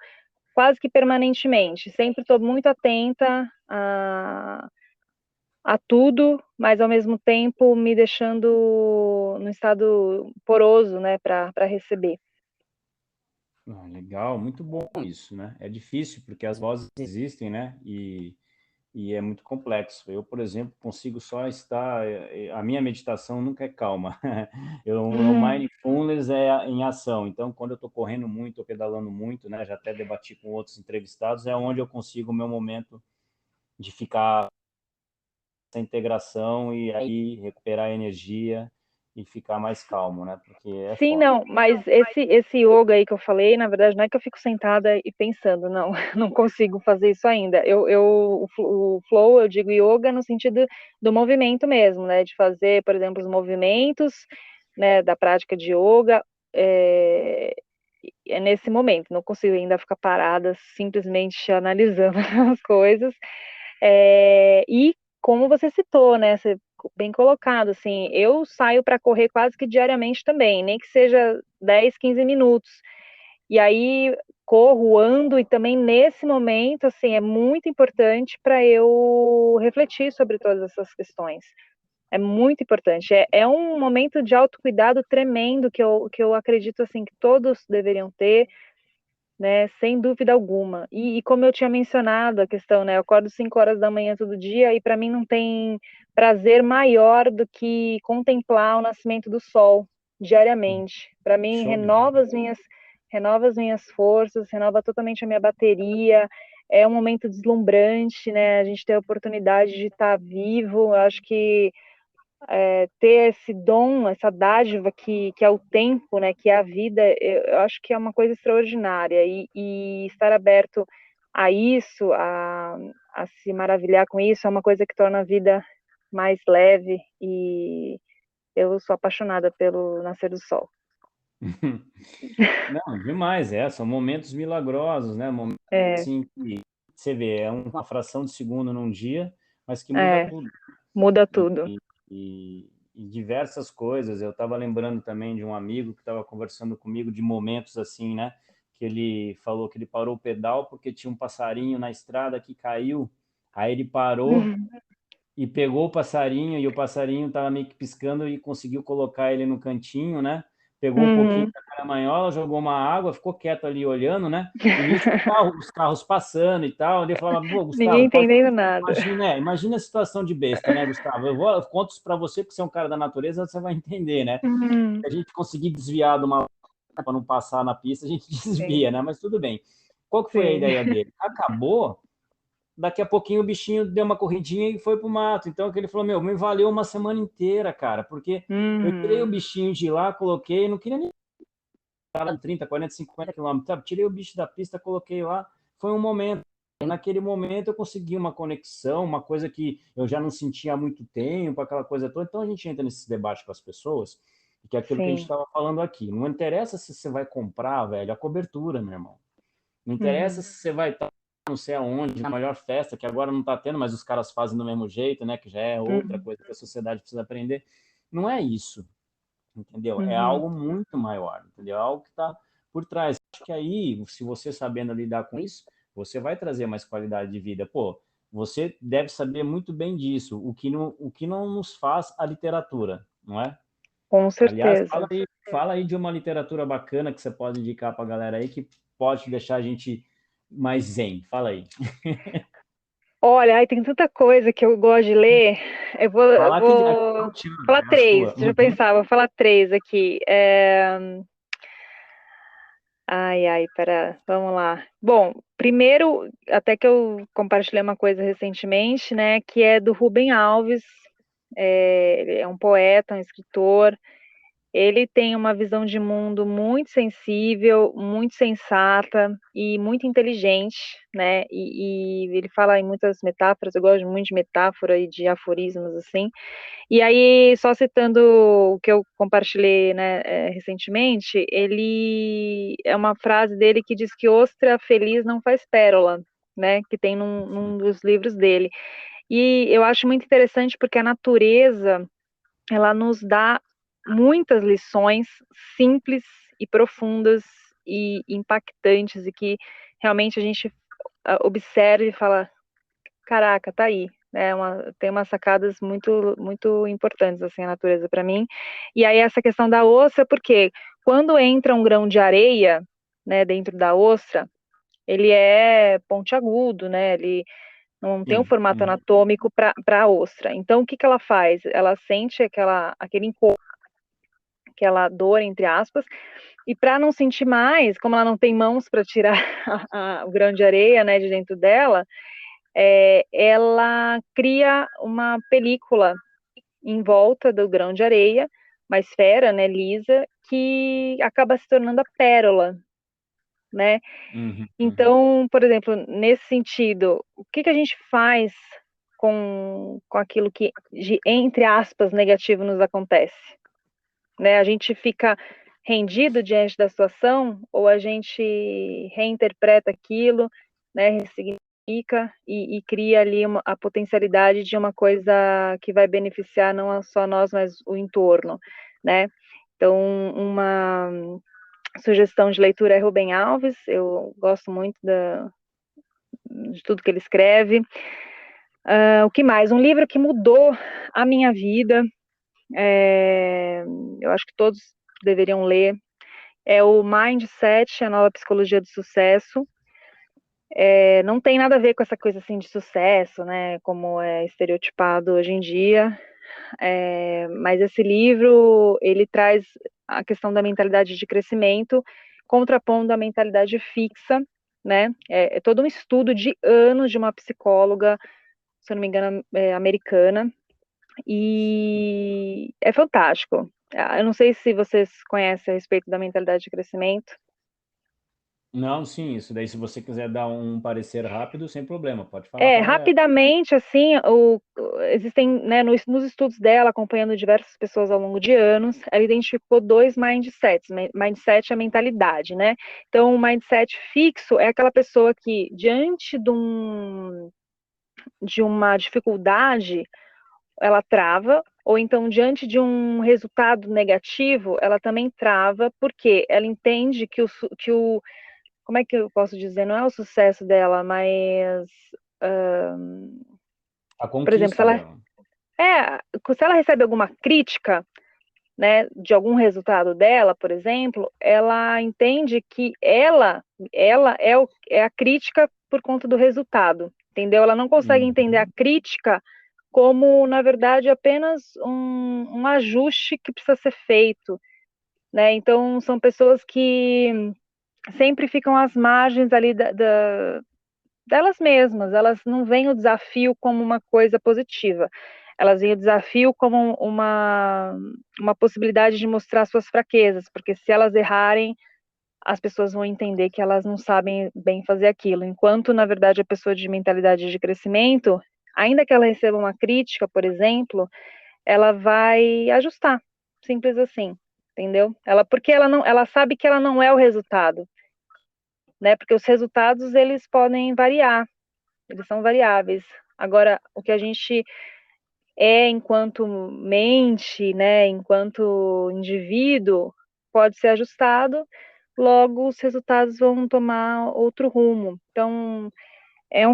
quase que permanentemente. Sempre estou muito atenta a tudo, mas ao mesmo tempo me deixando no estado poroso, né, para receber. Ah, legal, muito bom isso, né? É difícil porque as vozes existem, né? E é muito complexo. Eu, por exemplo, consigo só estar. A minha meditação nunca é calma. O Uhum. mindfulness é em ação. Então, quando eu estou correndo muito, ou pedalando muito, né? Já até debati com outros entrevistados, é onde eu consigo o meu momento de ficar essa integração e aí recuperar a energia e ficar mais calmo, né? Porque é Sim, foda. não, mas esse yoga aí que eu falei, na verdade, não é que eu fico sentada e pensando, não, não consigo fazer isso ainda. O flow, eu digo yoga no sentido do movimento mesmo, né? De fazer, por exemplo, os movimentos, né, da prática de yoga, é, é nesse momento, não consigo ainda ficar parada simplesmente analisando as coisas. E como você citou, né, você bem colocado, assim, eu saio para correr quase que diariamente também, nem que seja 10, 15 minutos. E aí corro, ando e também nesse momento, assim, é muito importante para eu refletir sobre todas essas questões. É muito importante. É um momento de autocuidado tremendo que eu acredito assim que todos deveriam ter, né, sem dúvida alguma. E como eu tinha mencionado a questão, né, eu acordo 5 horas da manhã todo dia e para mim não tem prazer maior do que contemplar o nascimento do sol diariamente. Para mim Show de bola. renova as minhas forças, renova totalmente a minha bateria. É um momento deslumbrante, né? A gente tem a oportunidade de estar vivo. Eu acho que ter esse dom, essa dádiva que é o tempo, né, que é a vida, eu acho que é uma coisa extraordinária e estar aberto a isso, a se maravilhar com isso, é uma coisa que torna a vida mais leve e eu sou apaixonada pelo nascer do sol. Não, demais, são momentos milagrosos, né? Momentos É, assim que você vê, é uma fração de segundo num dia, mas que muda é, tudo. muda E, tudo. e diversas coisas. Eu estava lembrando também de um amigo que estava conversando comigo de momentos assim, né? Que ele falou que ele parou o pedal porque tinha um passarinho na estrada que caiu. Aí ele parou Uhum. e pegou o passarinho e o passarinho estava meio que piscando e conseguiu colocar ele no cantinho, né? Pegou um pouquinho Uhum. da caramanhola, jogou uma água, ficou quieto ali olhando, né? E nisso os carros passando e tal. Ele falava, pô, Ninguém Gustavo, pode entendendo nada. imagina, imagina a situação de besta, né, Gustavo? Eu conto isso para você, porque você é um cara da natureza, você vai entender, né? Uhum. Se a gente conseguir desviar de uma para não passar na pista, a gente Sim, desvia, né? Mas tudo bem. Qual que foi a sim. ideia dele? Acabou, daqui a pouquinho o bichinho deu uma corridinha e foi pro mato. Então ele falou: Meu, me valeu uma semana inteira, cara, porque eu tirei o Uhum. bichinho de lá, coloquei, não queria nem 30, 40, 50 quilômetros, sabe? Tirei o bicho da pista, coloquei lá, foi um momento. Naquele momento eu consegui uma conexão, uma coisa que eu já não sentia há muito tempo, aquela coisa toda. Então a gente entra nesses debates com as pessoas, que é aquilo que a gente Sim. estava falando aqui. Não interessa se você vai comprar, velho, a cobertura, meu irmão. Não interessa Uhum. se você vai estar não sei aonde, na maior festa, que agora não está tendo, mas os caras fazem do mesmo jeito, né? Que já é outra Uhum. coisa que a sociedade precisa aprender. Não é isso, entendeu? É Uhum. algo muito maior, entendeu? É algo que está por trás. Acho que aí, se você sabendo lidar com isso, você vai trazer mais qualidade de vida. Pô, você deve saber muito bem disso, o que não nos faz a literatura, não é? Com Aliás, certeza. fala aí de uma literatura bacana que você pode indicar para a galera aí que pode deixar a gente mais zen. Fala aí. Olha, ai, tem tanta coisa que eu gosto de ler. Eu Falar que a vou rotina falar é a três. sua. Deixa eu Uhum. pensar, vou falar três aqui. Ai, ai, pera, vamos lá. Bom, primeiro, até que eu compartilhei uma coisa recentemente, né, que é do Rubem Alves. Ele é um poeta, um escritor. Ele tem uma visão de mundo muito sensível, muito sensata e muito inteligente, né? E ele fala em muitas metáforas. Eu gosto muito de metáfora e de aforismos assim. E aí, só citando o que eu compartilhei, né, recentemente, ele é uma frase dele que diz que ostra feliz não faz pérola, né? Que tem num dos livros dele. E eu acho muito interessante porque a natureza, ela nos dá muitas lições simples e profundas e impactantes, e que realmente a gente observa e fala, caraca, tá aí, né? Tem umas sacadas muito muito importantes assim a natureza para mim. E aí essa questão da ostra, porque quando entra um grão de areia, né, dentro da ostra, ele é pontiagudo, né? Ele não tem um Sim. formato anatômico para a ostra. Então, o que que ela faz? Ela sente aquele incômodo, aquela dor, entre aspas, e para não sentir mais, como ela não tem mãos para tirar o grão de areia, né, de dentro dela, ela cria uma película em volta do grão de areia, uma esfera, né, lisa, que acaba se torando a pérola, né? Uhum, uhum. Então, por exemplo, nesse sentido, o que que a gente faz com aquilo que, entre aspas, negativo nos acontece? Né? A gente fica rendido diante da situação ou a gente reinterpreta aquilo, né, ressignifica e cria ali a potencialidade de uma coisa que vai beneficiar não só nós, mas o entorno, né? Então, uma sugestão de leitura é Rubem Alves. Eu gosto muito de tudo que ele escreve. O que mais? Um livro que mudou a minha vida, eu acho que todos deveriam ler, é o Mindset, a nova psicologia do sucesso. Não tem nada a ver com essa coisa assim de sucesso, né, como é estereotipado hoje em dia, mas esse livro, ele traz a questão da mentalidade de crescimento, contrapondo a mentalidade fixa, né, é todo um estudo de anos de uma psicóloga, se eu não me engano, americana, e é fantástico. Eu não sei se vocês conhecem a respeito da mentalidade de crescimento. Não, sim, isso daí, se você quiser dar um parecer rápido, sem problema, pode falar para a galera. Rapidamente, assim, existem, né, nos estudos dela, acompanhando diversas pessoas ao longo de anos, ela identificou dois mindsets. Mindset é a mentalidade, né? Então, o mindset fixo é aquela pessoa que, diante de uma dificuldade, ela trava, ou então, diante de um resultado negativo, ela também trava, porque ela entende que o como é que eu posso dizer? Não é o sucesso dela, mas A por exemplo, conquista dela. se ela recebe alguma crítica, né, de algum resultado dela, por exemplo, ela entende que ela é a crítica por conta do resultado, entendeu? Ela não consegue entender a Uhum. crítica como, na verdade, apenas um ajuste que precisa ser feito, né? Então, são pessoas que sempre ficam às margens ali delas mesmas, elas não veem o desafio como uma coisa positiva, elas veem o desafio como uma possibilidade de mostrar suas fraquezas, porque se elas errarem, as pessoas vão entender que elas não sabem bem fazer aquilo, enquanto, na verdade, a pessoa de mentalidade de crescimento, ainda que ela receba uma crítica, por exemplo, ela vai ajustar, simples assim, entendeu? Porque ela sabe que ela não é o resultado, né? Porque os resultados, eles podem variar, eles são variáveis. Agora, o que a gente é enquanto mente, né, enquanto indivíduo, pode ser ajustado, logo os resultados vão tomar outro rumo. Então, é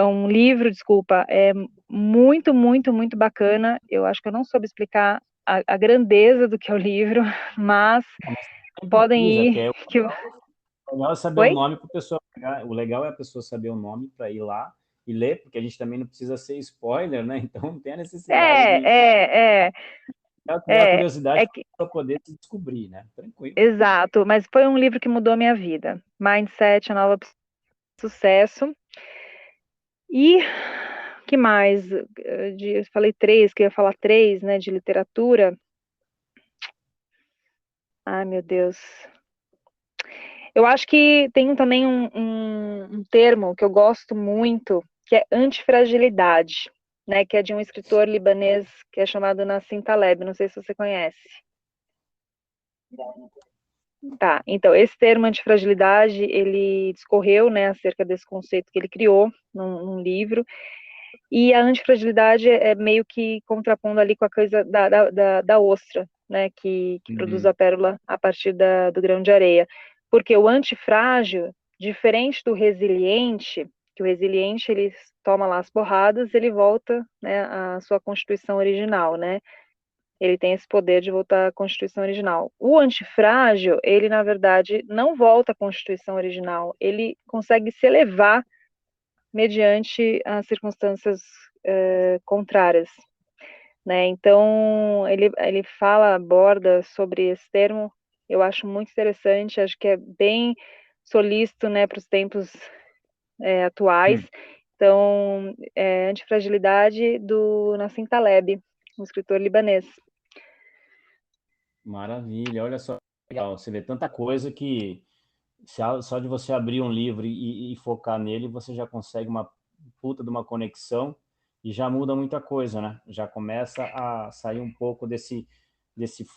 um livro, desculpa, é muito, muito, muito bacana. Eu acho que eu não soube explicar a grandeza do que é o livro, mas Não, mas nem precisa, podem porque ir. Que... o legal é saber o Oi? nome para a pessoa pegar. O legal é a pessoa saber o nome para ir lá e ler, porque a gente também não precisa ser spoiler, né? Então não tem a necessidade de. É, é, é. a É, curiosidade é que, para poder se descobrir, né? Tranquilo. exato, mas foi um livro que mudou a minha vida. Mindset, a nova sucesso. E que mais? Eu falei três, que eu ia falar três, né, de literatura. Ai, meu Deus. Eu acho que tem também um termo que eu gosto muito, que é antifragilidade, né, que é de um escritor libanês que é chamado Nassim Taleb, não sei se você conhece. Tá, então esse termo antifragilidade, ele discorreu, né, acerca desse conceito que ele criou num livro, e a antifragilidade é meio que contrapondo ali com a coisa da ostra, né, que produz a Uhum. pérola a partir do grão de areia. Porque o antifrágil, diferente do resiliente, que o resiliente ele toma lá as porradas, ele volta, né, à sua constituição original, né? Ele tem esse poder de voltar à constituição original. O antifrágil, ele na verdade não volta à constituição original, ele consegue se elevar mediante as circunstâncias contrárias, né? Então ele fala, aborda sobre esse termo, eu acho muito interessante, acho que é bem solícito, né, para os tempos atuais. Hum. Então, Antifragilidade do Nassim Taleb, um escritor libanês. Maravilha, olha só, legal. Você vê tanta coisa que só de você abrir um livro e focar nele, você já consegue uma puta de uma conexão e já muda muita coisa, né? Já começa a sair um pouco desse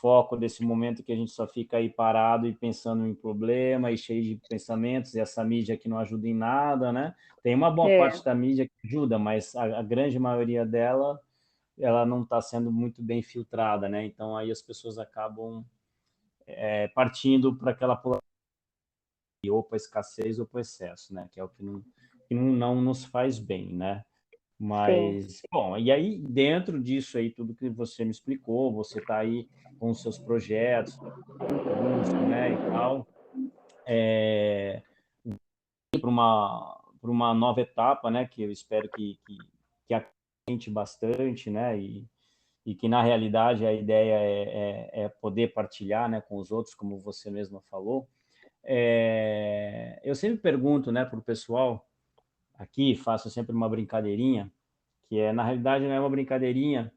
foco, desse momento que a gente só fica aí parado e pensando em problema e cheio de pensamentos, e essa mídia que não ajuda em nada, né? Tem uma boa É, parte da mídia que ajuda, mas a grande maioria dela, ela não está sendo muito bem filtrada, né? Então aí as pessoas acabam partindo para aquela ou para escassez ou para excesso, né? Que é o que não nos faz bem, né? sim, Mas, bom, e aí dentro disso aí, tudo que você me explicou, você está aí com os seus projetos, curso, né, e tal, para uma nova etapa, né, que eu espero que acrescente bastante, né, e que na realidade a ideia é poder partilhar, né, com os outros, como você mesma falou. Eu sempre pergunto, né, para o pessoal aqui, faço sempre uma brincadeirinha, que na realidade não é uma brincadeirinha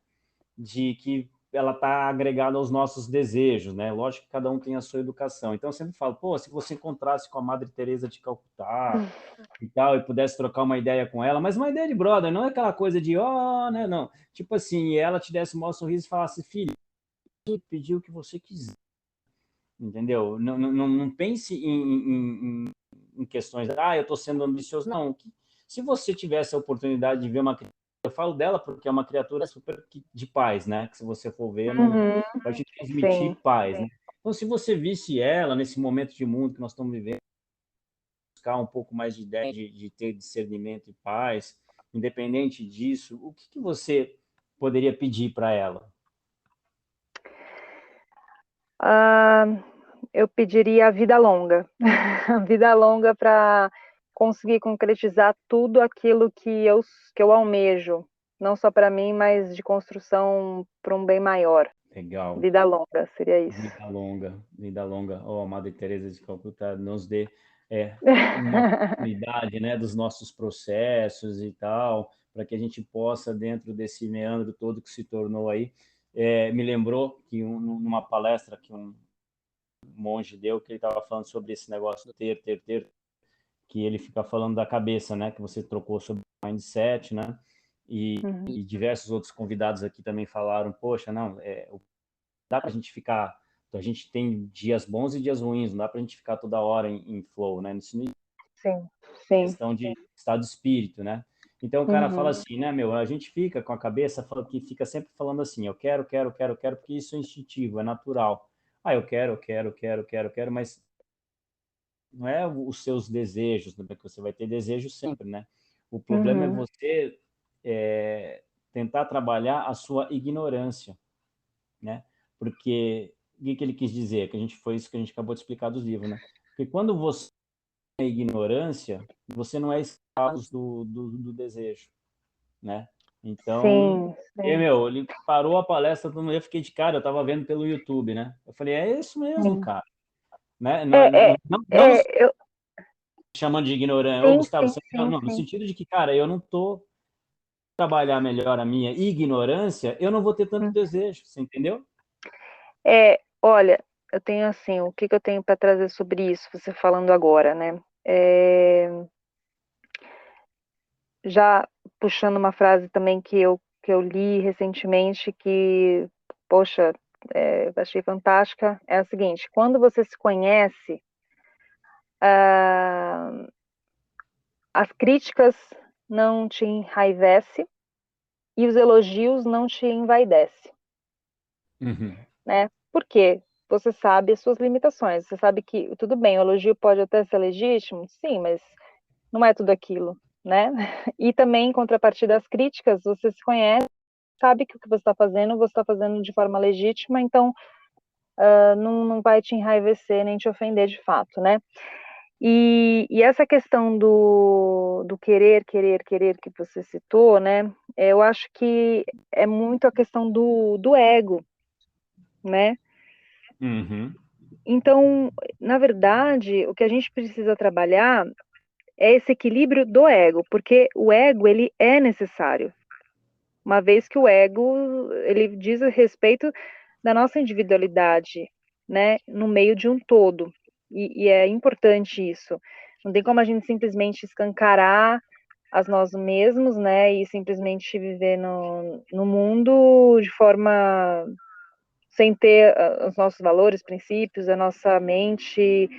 de que ela está agregada aos nossos desejos, né? Lógico que cada um tem a sua educação. Então eu sempre falo, pô, se você encontrasse com a Madre Teresa de Calcutá e tal, e pudesse trocar uma ideia com ela, mas uma ideia de brother, não é aquela coisa de, ó, oh, né, não. Tipo assim, ela te desse um maior sorriso e falasse, filho, pediu o que você quiser, entendeu? Não pense em questões, eu estou sendo ambicioso. Não, se você tivesse a oportunidade de ver uma criatura, eu falo dela porque é uma criatura super de paz, né? Que se você for ver, não uhum, vai te sim. transmitir paz, né? Então, se você visse ela nesse momento de mundo que nós estamos vivendo, buscar um pouco mais de ideia, de ter discernimento e paz, independente disso, o que você poderia pedir para ela? Ah, eu pediria a vida longa. A vida longa para conseguir concretizar tudo aquilo que eu almejo, não só para mim, mas de construção para um bem maior. Legal. Vida longa, seria isso. Vida longa. Oh, Madre Teresa de Calcutá, nos dê uma continuidade, né, dos nossos processos e tal, para que a gente possa, dentro desse meandro todo que se tornou aí, me lembrou que numa palestra que um monge deu, que ele estava falando sobre esse negócio do ter, que ele fica falando da cabeça, né, que você trocou sobre mindset, né, Uhum, e diversos outros convidados aqui também falaram, poxa, não, dá para a gente ficar. A gente tem dias bons e dias ruins, não dá para a gente ficar toda hora em flow, né? Isso não é sim, sim. questão de estado de espírito, né? Então o cara fala Uhum, assim, né, meu? A gente fica com a cabeça que fica sempre falando assim, eu quero, porque isso é instintivo, é natural. Eu quero, mas não é os seus desejos, né? Porque você vai ter desejo sempre, né? O problema é uhum, você tentar trabalhar a sua ignorância, né? Porque o que ele quis dizer? Que a gente foi isso que a gente acabou de explicar dos livros, né? Porque quando você ignorância, você não é escravo do desejo, né? Então, sim, sim, ele parou a palestra, eu fiquei de cara, eu tava vendo pelo YouTube, né? Eu falei, é isso mesmo, sim. cara. Né? É, é, Não nos eu, chamando de ignorante, ô sim, Gustavo, sim, você, sim, não, no sim. sentido de que, cara, eu não tô trabalhar melhor a minha ignorância, eu não vou ter tanto Hum. desejo, você entendeu? Olha, eu tenho assim, o que que eu tenho para trazer sobre isso, você falando agora, né? É, já puxando uma frase também que eu li recentemente, que, poxa, achei fantástica, é a seguinte: quando você se conhece, ah, as críticas não te enraivece e os elogios não te envaidece, Uhum. né? Por quê? Você sabe as suas limitações, você sabe que, tudo bem, o elogio pode até ser legítimo, sim, mas não é tudo aquilo, né? E também, em contrapartida às críticas, você se conhece, sabe que o que você está fazendo de forma legítima, então não vai te enraivecer nem te ofender de fato, né? E essa questão do querer, querer, querer que você citou, né? Eu acho que é muito a questão do ego, né? Uhum. Então, na verdade, o que a gente precisa trabalhar é esse equilíbrio do ego, porque o ego, ele é necessário, uma vez que o ego, ele diz a respeito da nossa individualidade, né, no meio de um todo, e é importante isso. Não tem como a gente simplesmente escancarar as nós mesmos, né, e simplesmente viver no mundo de forma sem ter os nossos valores, princípios, a nossa mente,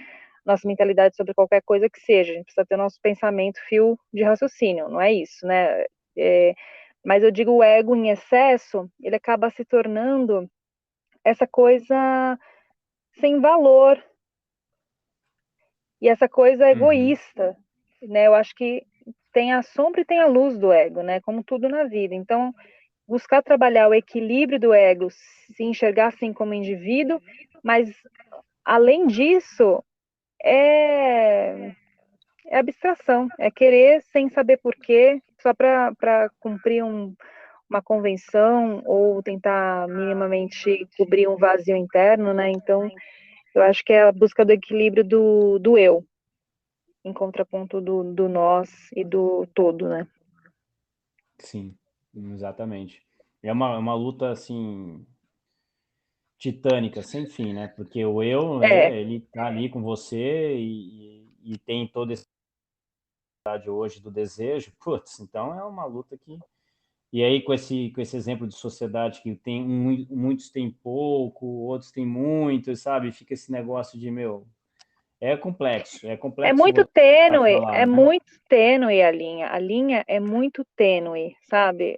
nossa mentalidade sobre qualquer coisa que seja. A gente precisa ter o nosso pensamento, fio de raciocínio, não é isso, né? É, mas eu digo, o ego em excesso, ele acaba se tornando essa coisa sem valor e essa coisa Uhum. egoísta, né? Eu acho que tem a sombra e tem a luz do ego, né? Como tudo na vida. Então, buscar trabalhar o equilíbrio do ego, se enxergar assim como indivíduo, mas além disso, é, é abstração, é querer sem saber porquê, só para cumprir uma convenção ou tentar minimamente cobrir um vazio interno, né? Então, eu acho que é a busca do equilíbrio do eu, em contraponto do nós e do todo, né? Sim, exatamente. É uma luta, assim, titânica, sem fim, né? Porque o eu, É, ele tá ali com você e tem toda essa idade hoje do desejo, putz, então é uma luta que... E aí, com esse exemplo de sociedade que tem muitos têm pouco, outros têm muito, sabe? Fica esse negócio de, meu, é complexo falar, é né? muito tênue a linha é muito tênue, sabe?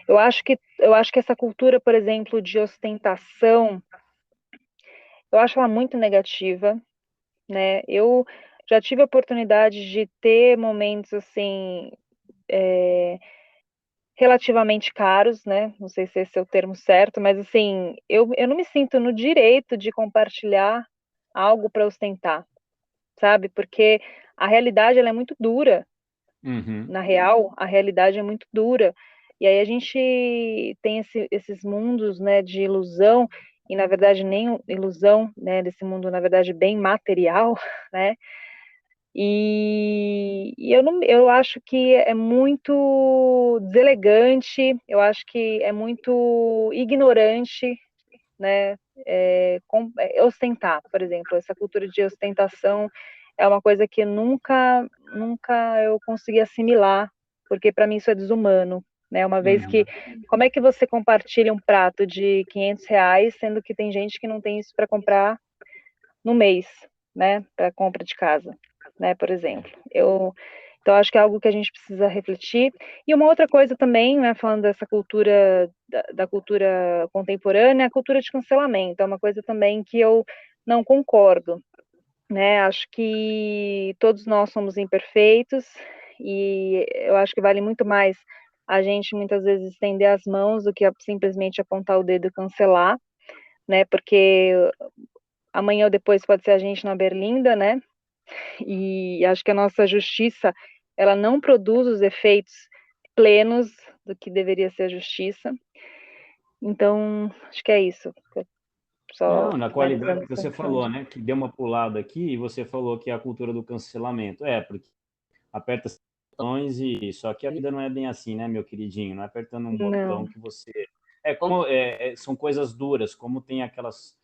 Eu acho que essa cultura, por exemplo, de ostentação, eu acho ela muito negativa, né? Eu já tive a oportunidade de ter momentos assim, é, relativamente caros, né? Não sei se esse é o termo certo, mas assim, eu não me sinto no direito de compartilhar algo para ostentar, sabe? Porque a realidade ela é muito dura. Uhum. Na real, a realidade é muito dura. E aí a gente tem esses mundos, né, de ilusão, e na verdade nem ilusão, né, desse mundo, na verdade, bem material, né? E eu acho que é muito deselegante, eu acho que é muito ignorante, né? Ostentar, por exemplo, essa cultura de ostentação é uma coisa que nunca eu consegui assimilar, porque para mim isso é desumano, né? Uma vez que, Uhum. como é que você compartilha um prato de R$ 500, sendo que tem gente que não tem isso para comprar no mês, né? Para compra de casa, né? Por É. exemplo, então acho que é algo que a gente precisa refletir. E uma outra coisa também, né? Falando dessa cultura da cultura contemporânea, a cultura de cancelamento é uma coisa também que eu não concordo, né? Acho que todos nós somos imperfeitos e eu acho que vale muito mais a gente muitas vezes estender as mãos do que simplesmente apontar o dedo e cancelar, né? Porque amanhã ou depois pode ser a gente na berlinda, né? E acho que a nossa justiça, ela não produz os efeitos plenos, do que deveria ser a justiça. Então, acho que é isso. Só Não, na qualidade finalizando que essa você falou, né? Que deu uma pulada aqui e você falou que é a cultura do cancelamento. Porque aperta os botões e só que a vida não é bem assim, né, meu queridinho? Não é apertando um botão Não. que você como são coisas duras, como tem aquelas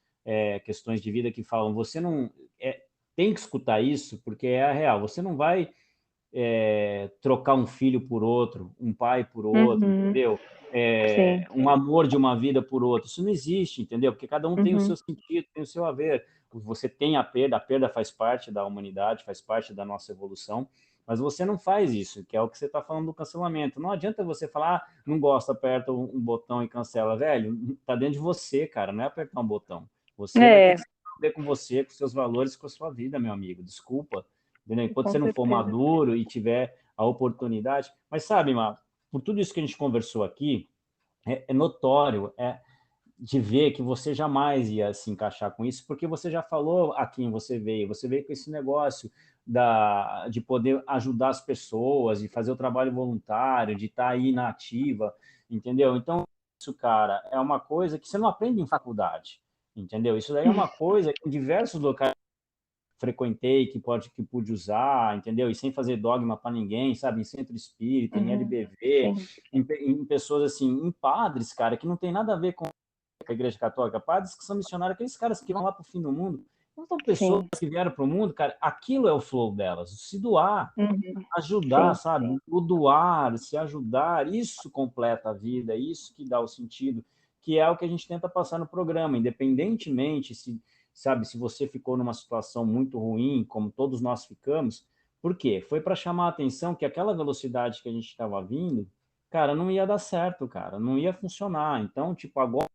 questões de vida que falam, você não tem que escutar isso porque é a real. Você não vai trocar um filho por outro, um pai por outro, Uhum. entendeu? Sim. Um amor de uma vida por outro. Isso não existe, entendeu? Porque cada um tem o seu Uhum. sentido, tem o seu haver. Você tem a perda faz parte da humanidade, faz parte da nossa evolução, mas você não faz isso, que é o que você está falando do cancelamento. Não adianta você falar, não gosta, aperta um botão e cancela. Velho, tá dentro de você, cara, não é apertar um botão. Você vai ter É, que se ver com você, com seus valores, com a sua vida, meu amigo. Desculpa. Entendeu? Enquanto com você não for certeza. maduro e tiver a oportunidade. Mas sabe, Mar, por tudo isso que a gente conversou aqui, é notório de ver que você jamais ia se encaixar com isso, porque você já falou a quem você veio com esse negócio de poder ajudar as pessoas, de fazer o trabalho voluntário, de estar aí na ativa, entendeu? Então, isso, cara, é uma coisa que você não aprende em faculdade, entendeu? Isso daí é uma coisa que em diversos locais frequentei, que pude usar, entendeu? E sem fazer dogma para ninguém, sabe? Em centro espírita, em Uhum. LBV, Sim. em pessoas assim, em padres, cara, que não tem nada a ver com a Igreja Católica, padres que são missionários, aqueles caras que vão lá para o fim do mundo, não são pessoas Sim. que vieram para o mundo, cara, aquilo é o flow delas, se doar, Uhum. ajudar, Sim. sabe? O doar, se ajudar, isso completa a vida, isso que dá o sentido, que é o que a gente tenta passar no programa, independentemente se, sabe, se você ficou numa situação muito ruim, como todos nós ficamos, por quê? Foi para chamar a atenção que aquela velocidade que a gente estava vindo, cara, não ia dar certo, cara, não ia funcionar. Então, tipo, agora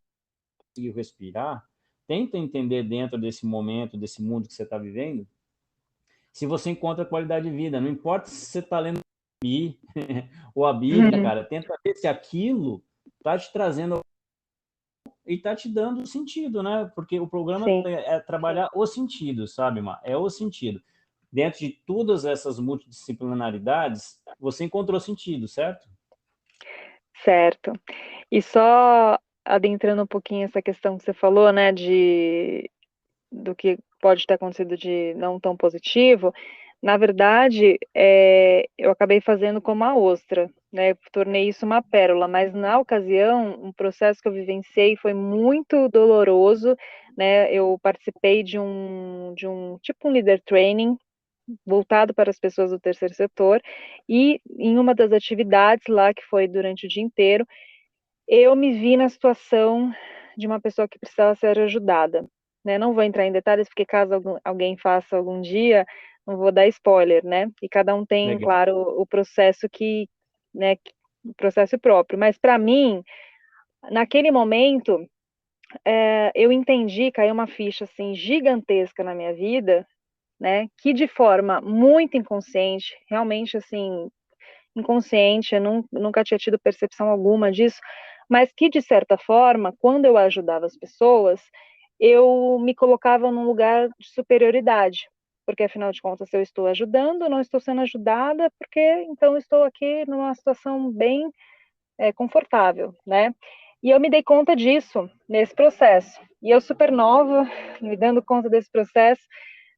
conseguiu respirar, tenta entender dentro desse momento, desse mundo que você está vivendo, se você encontra qualidade de vida. Não importa se você está lendo ou a Bíblia, Uhum. cara, tenta ver se aquilo está te trazendo e está te dando sentido, né? Porque o programa Sim. é trabalhar o sentido, sabe, Mar? É o sentido. Dentro de todas essas multidisciplinaridades, você encontrou sentido, certo? Certo. E só adentrando um pouquinho essa questão que você falou, né, do que pode ter acontecido de não tão positivo, na verdade, eu acabei fazendo como a ostra, né, tornei isso uma pérola, mas na ocasião, um processo que eu vivenciei foi muito doloroso, né, eu participei de um tipo um leader training, voltado para as pessoas do terceiro setor, e em uma das atividades lá, que foi durante o dia inteiro, eu me vi na situação de uma pessoa que precisava ser ajudada, né? Não vou entrar em detalhes, porque caso alguém faça algum dia, não vou dar spoiler, né? E cada um tem, Legal. claro, o processo né, o processo próprio. Mas para mim, naquele momento, eu entendi, caiu uma ficha assim gigantesca na minha vida, né? Que de forma muito inconsciente, realmente assim, inconsciente, eu nunca tinha tido percepção alguma disso, mas que, de certa forma, quando eu ajudava as pessoas, eu me colocava num lugar de superioridade, porque, afinal de contas, se eu estou ajudando, não estou sendo ajudada, porque, então, estou aqui numa situação bem confortável, né? E eu me dei conta disso nesse processo. E eu, super nova, me dando conta desse processo,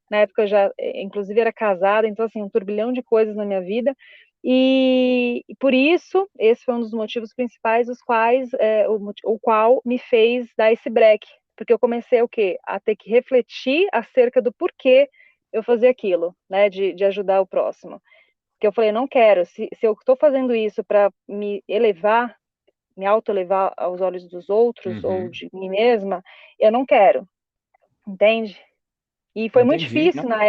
na época eu já, inclusive, era casada, então, assim, um turbilhão de coisas na minha vida. E por isso, esse foi um dos motivos principais, os quais, o qual me fez dar esse break. Porque eu comecei o quê? A ter que refletir acerca do porquê eu fazia aquilo, né? De ajudar o próximo. Porque eu falei, não quero, se eu estou fazendo isso para me elevar, me auto-elevar aos olhos dos outros ou Uhum. de mim mesma, eu não quero, entende? E foi muito Entendi. Não, difícil na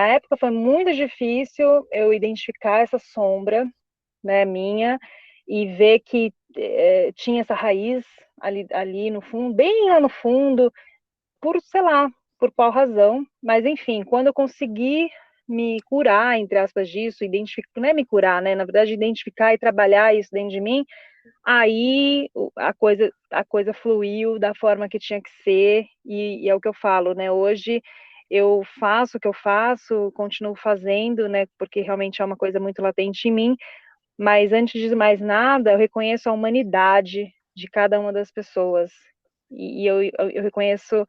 época foi muito difícil eu identificar essa sombra, né, minha, e ver que tinha essa raiz ali no fundo, bem lá no fundo, por, sei lá, por qual razão, mas enfim, quando eu consegui me curar, entre aspas, disso, identificar, não é me curar, né, na verdade, identificar e trabalhar isso dentro de mim, aí a coisa fluiu da forma que tinha que ser, e é o que eu falo, né? Hoje eu faço o que eu faço, continuo fazendo, né? Porque realmente é uma coisa muito latente em mim, Mas antes de mais nada, eu reconheço a humanidade de cada uma das pessoas. E eu reconheço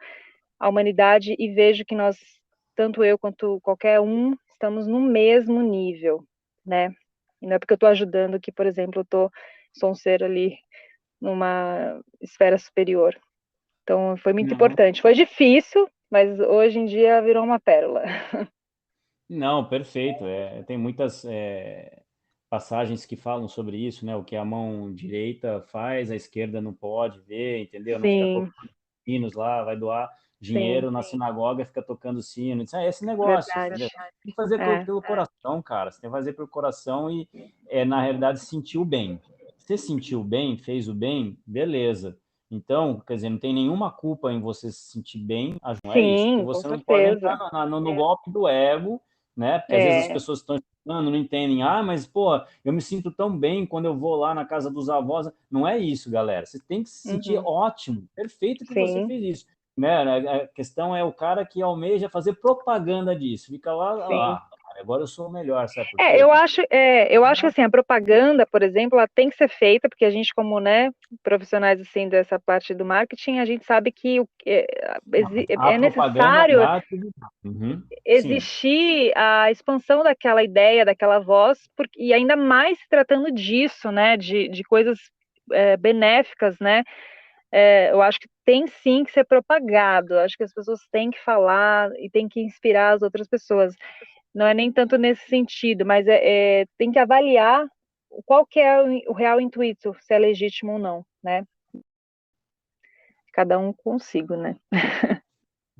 a humanidade e vejo que nós, tanto eu quanto qualquer um, estamos no mesmo nível, né? E não é porque eu estou ajudando que, por exemplo, sou um ser ali numa esfera superior. Então, foi muito Não, importante. Foi difícil, mas hoje em dia virou uma pérola. não, perfeito. Tem muitas passagens que falam sobre isso, né? O que a mão direita faz, a esquerda não pode ver, entendeu? Não fica Sim, tocando sinos lá, vai doar sim, dinheiro na sinagoga, fica tocando sino. Isso é esse negócio, verdade. entendeu? Tem que fazer É, pelo coração, cara. Você tem que fazer pelo coração e, na realidade, sentir o bem. Você sentiu o bem, fez o bem, beleza. Então, quer dizer, não tem nenhuma culpa em você se sentir bem, não é isso, porque sim, com você não pode entrar certeza. no golpe do ego, né? Porque às vezes as É, pessoas estão estudando, não entendem. Ah, mas pô, eu me sinto tão bem quando eu vou lá na casa dos avós. Não é isso, galera. Você tem que se sentir uhum, ótimo, perfeito que você sim, fez isso. Né? A questão é o cara que almeja fazer propaganda disso. Fica lá, sim. agora eu sou o melhor, sabe por É, quê? eu Porque acho, eu acho que assim, a propaganda, por exemplo, ela tem que ser feita, porque a gente, como, né, profissionais assim dessa parte do marketing, a gente sabe que a é propaganda necessário da atividade. Uhum. Sim. existir a expansão daquela ideia, daquela voz, e ainda mais se tratando disso, né, de coisas benéficas, né? Eu acho que tem sim que ser propagado. Eu acho que as pessoas têm que falar e têm que inspirar as outras pessoas. Não é nem tanto nesse sentido, mas tem que avaliar qual que é o real intuito, se é legítimo ou não, né? Cada um consigo, né?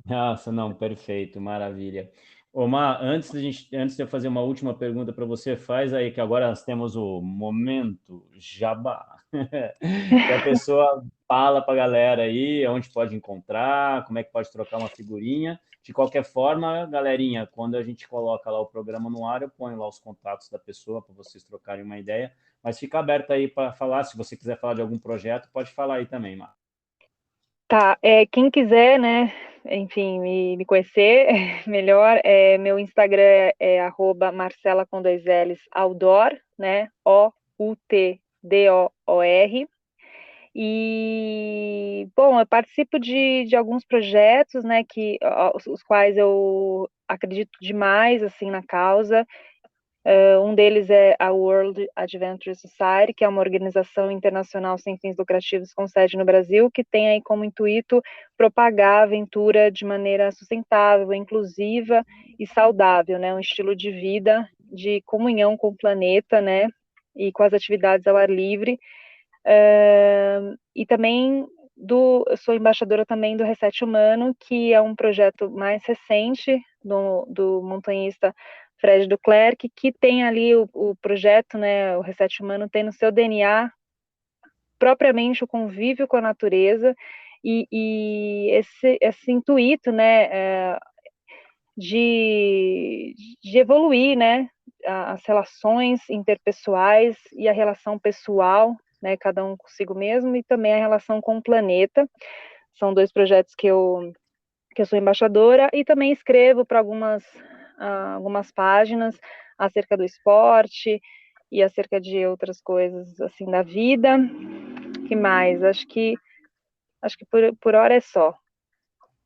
Nossa, não, perfeito, maravilha. Omar, antes de eu fazer uma última pergunta para você, faz aí que agora nós temos o momento jabá, que a pessoa fala para a galera aí onde pode encontrar, como é que pode trocar uma figurinha. De qualquer forma, galerinha, quando a gente coloca lá o programa no ar, eu ponho lá os contatos da pessoa para vocês trocarem uma ideia. Mas fica aberto aí para falar, se você quiser falar de algum projeto, pode falar aí também, Mar. Tá, quem quiser, né, enfim, me conhecer melhor, meu Instagram arroba Marcela com dois L's Outdoor, né, Outdoor. E, bom, eu participo de alguns projetos, né, os quais eu acredito demais, assim, na causa. Um deles é a World Adventure Society, que é uma organização internacional sem fins lucrativos com sede no Brasil, que tem aí como intuito propagar a aventura de maneira sustentável, inclusiva e saudável, né? Um estilo de vida de comunhão com o planeta, né? E com as atividades ao ar livre. E também eu sou embaixadora também do Reset Humano, que é um projeto mais recente do montanhista Fred Duclerc, que tem ali o projeto, né, o Reset Humano tem no seu DNA propriamente o convívio com a natureza e esse intuito, né, de evoluir, né, as relações interpessoais e a relação pessoal, né, cada um consigo mesmo, e também a relação com o planeta. São dois projetos que eu sou embaixadora e também escrevo para algumas páginas acerca do esporte e acerca de outras coisas assim da vida. Que mais? Acho que por hora é só.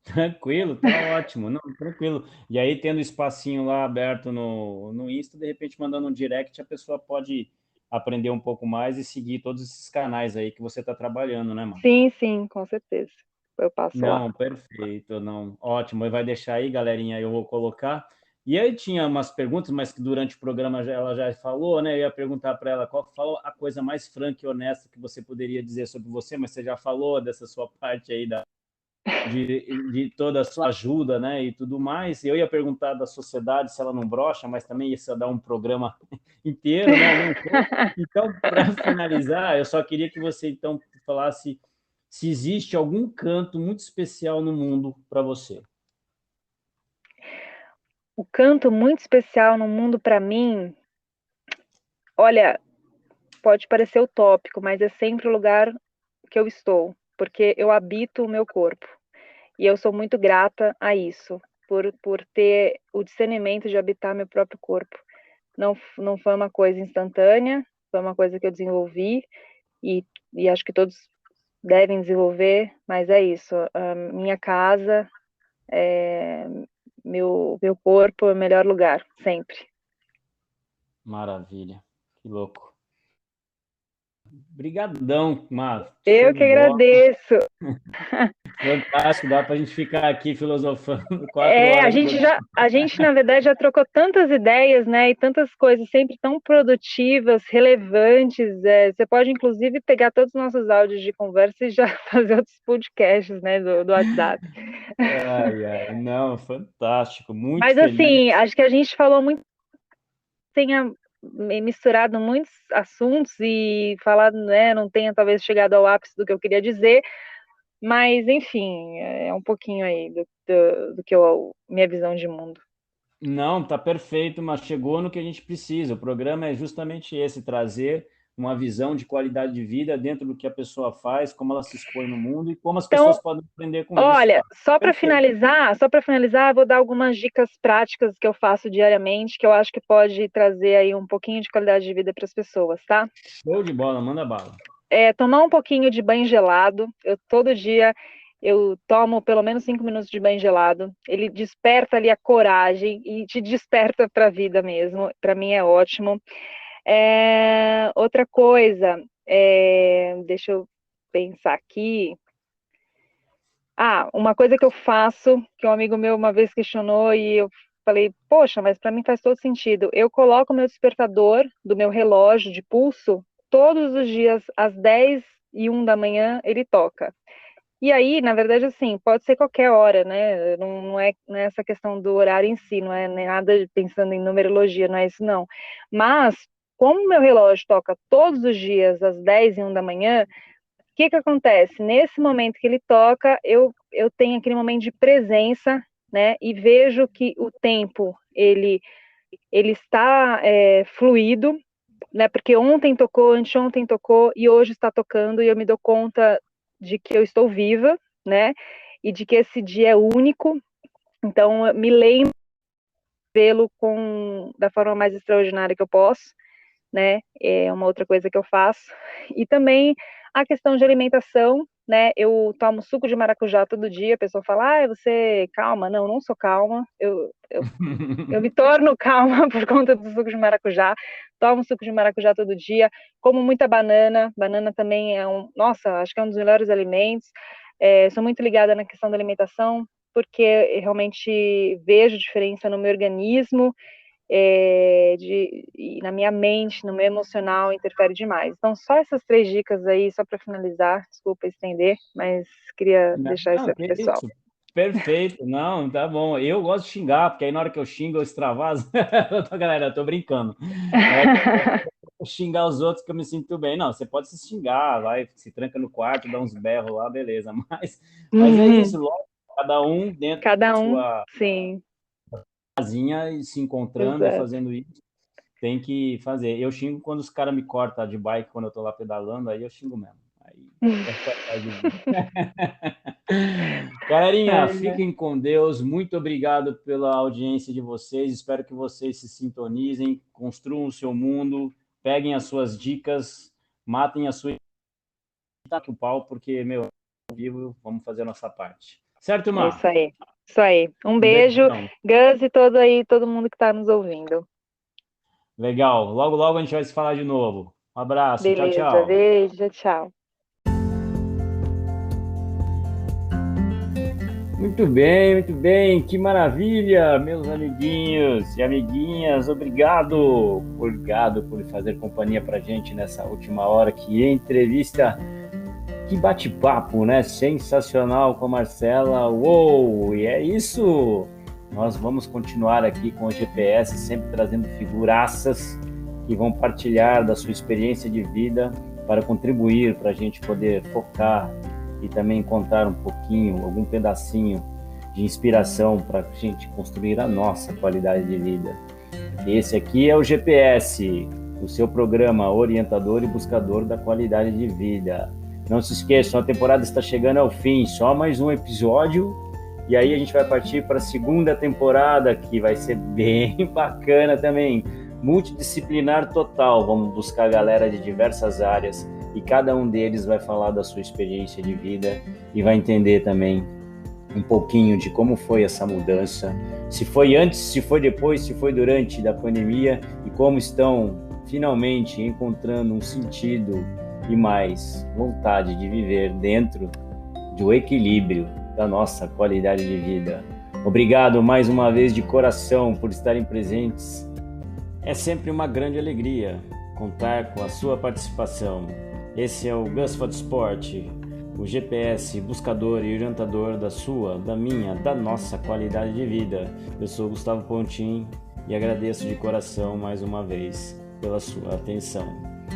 Tranquilo, tá ótimo, não, tranquilo. E aí, tendo espacinho lá aberto no Insta, de repente mandando um direct, a pessoa pode aprender um pouco mais e seguir todos esses canais aí que você está trabalhando, né, mano? Sim, sim, com certeza. Eu passo lá. Não, perfeito, não, ótimo. E vai deixar aí, galerinha, eu vou colocar. E aí tinha umas perguntas, mas que durante o programa ela já falou, né? Eu ia perguntar para ela qual foi a coisa mais franca e honesta que você poderia dizer sobre você, mas você já falou dessa sua parte aí de toda a sua ajuda, né, e tudo mais. Eu ia perguntar da sociedade se ela não brocha, mas também isso ia dar um programa inteiro, né, não sei. Então, para finalizar, eu só queria que você então falasse se existe algum canto muito especial no mundo para você. O canto muito especial no mundo para mim, olha, pode parecer utópico, mas é sempre o lugar que eu estou, porque eu habito o meu corpo. E eu sou muito grata a isso, por ter o discernimento de habitar meu próprio corpo. Não foi uma coisa instantânea, foi uma coisa que eu desenvolvi e acho que todos devem desenvolver, mas é isso. A minha casa, meu corpo é o melhor lugar, sempre. Maravilha, que louco. Obrigadão, Mar. Show Eu de que bola. agradeço. Fantástico, dá para a gente ficar aqui filosofando 4 horas. A gente, na verdade, já trocou tantas ideias, né? E tantas coisas sempre tão produtivas, relevantes. Você pode, inclusive, pegar todos os nossos áudios de conversa e já fazer outros podcasts, né? Do WhatsApp. Não, fantástico, muito Mas, feliz. assim, acho que a gente falou muito, tenha misturado muitos assuntos e falado, né? Não tenha, talvez, chegado ao ápice do que eu queria dizer. Mas, enfim, é um pouquinho aí do que minha visão de mundo. Não, tá perfeito, mas chegou no que a gente precisa. O programa é justamente esse, trazer uma visão de qualidade de vida dentro do que a pessoa faz, como ela se expõe no mundo e como as pessoas Então, podem aprender com isso. olha, Tá? só para Perfeito. finalizar, vou dar algumas dicas práticas que eu faço diariamente, que eu acho que pode trazer aí um pouquinho de qualidade de vida para as pessoas, tá? Show de bola, manda bala. Tomar um pouquinho de banho gelado. Todo dia eu tomo pelo menos 5 minutos de banho gelado. Ele desperta ali a coragem e te desperta para a vida mesmo. Para mim é ótimo. Outra coisa, deixa eu pensar aqui. Uma coisa que eu faço, que um amigo meu uma vez questionou e eu falei, poxa, mas para mim faz todo sentido. Eu coloco o meu despertador do meu relógio de pulso todos os dias às 10h01 da manhã, ele toca. E aí, na verdade, assim, pode ser qualquer hora, né? Não é essa questão do horário em si, não é nem nada pensando em numerologia, não é isso não. Mas, como o meu relógio toca todos os dias às 10h01 da manhã, o que acontece? Nesse momento que ele toca, eu tenho aquele momento de presença, né? E vejo que o tempo, ele está fluido, né? Porque ontem tocou, anteontem tocou e hoje está tocando e eu me dou conta de que eu estou viva, né? E de que esse dia é único. Então, me lembro de vê-lo da forma mais extraordinária que eu posso, né? É uma outra coisa que eu faço. E também a questão de alimentação, né? Eu tomo suco de maracujá todo dia. A pessoa fala, você calma? Não, não sou calma. Eu me torno calma por conta do suco de maracujá. Tomo suco de maracujá todo dia. Como muita banana. Banana também nossa, acho que é um dos melhores alimentos. Sou muito ligada na questão da alimentação, porque eu realmente vejo diferença no meu organismo, e na minha mente, no meu emocional, interfere demais. Então, só essas 3 dicas aí, só para finalizar. Desculpa estender, mas queria deixar isso Não, aí pro que pessoal. isso. Perfeito, não, tá bom. Eu gosto de xingar, porque aí na hora que eu xingo, eu extravaso. Galera, eu tô brincando. É que eu xingar os outros que eu me sinto bem. Não, você pode se xingar, vai, se tranca no quarto, dá uns berros lá, beleza. Mas é isso, logo, cada um dentro da Cada um, sua sim. casinha e se encontrando e Exato. fazendo isso, tem que fazer. Eu xingo quando os caras me cortam de bike, quando eu tô lá pedalando, aí eu xingo mesmo. Aí é qualidade de vida. Galerinha, fiquem com Deus. Muito obrigado pela audiência de vocês. Espero que vocês se sintonizem, construam o seu mundo, peguem as suas dicas, matem a sua o pau, porque, meu, ao vivo, vamos fazer a nossa parte. Certo, É Mar? isso aí. Isso aí. Um Um beijo, beijão. Gus e todo mundo que está nos ouvindo. Legal. Logo, logo a gente vai se falar de novo. Um abraço. Tchau, Beleza, tchau. beijo, tchau. Muito bem, que maravilha, meus amiguinhos e amiguinhas, obrigado por fazer companhia pra gente nessa última hora, que entrevista, que bate-papo, né, sensacional com a Marcela, uou, e é isso, nós vamos continuar aqui com o GPS, sempre trazendo figuraças que vão partilhar da sua experiência de vida para contribuir, para a gente poder focar e também encontrar um pouquinho, algum pedacinho de inspiração para a gente construir a nossa qualidade de vida. Esse aqui é o GPS, o seu programa orientador e buscador da qualidade de vida. Não se esqueçam, a temporada está chegando ao fim, só mais um episódio, e aí a gente vai partir para a segunda temporada, que vai ser bem bacana também. multidisciplinar total. Vamos buscar a galera de diversas áreas e cada um deles vai falar da sua experiência de vida e vai entender também um pouquinho de como foi essa mudança, se foi antes, se foi depois, se foi durante da pandemia e como estão finalmente encontrando um sentido e mais vontade de viver dentro do equilíbrio da nossa qualidade de vida. Obrigado mais uma vez de coração por estarem presentes. É sempre uma grande alegria contar com a sua participação. Esse é o Gusford Sport, o GPS buscador e orientador da sua, da minha, da nossa qualidade de vida. Eu sou Gustavo Pontin e agradeço de coração mais uma vez pela sua atenção.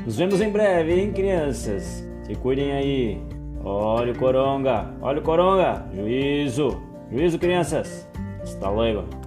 Nos vemos em breve, hein, crianças? Se cuidem aí. Olha o coronga, juízo, crianças. Hasta luego.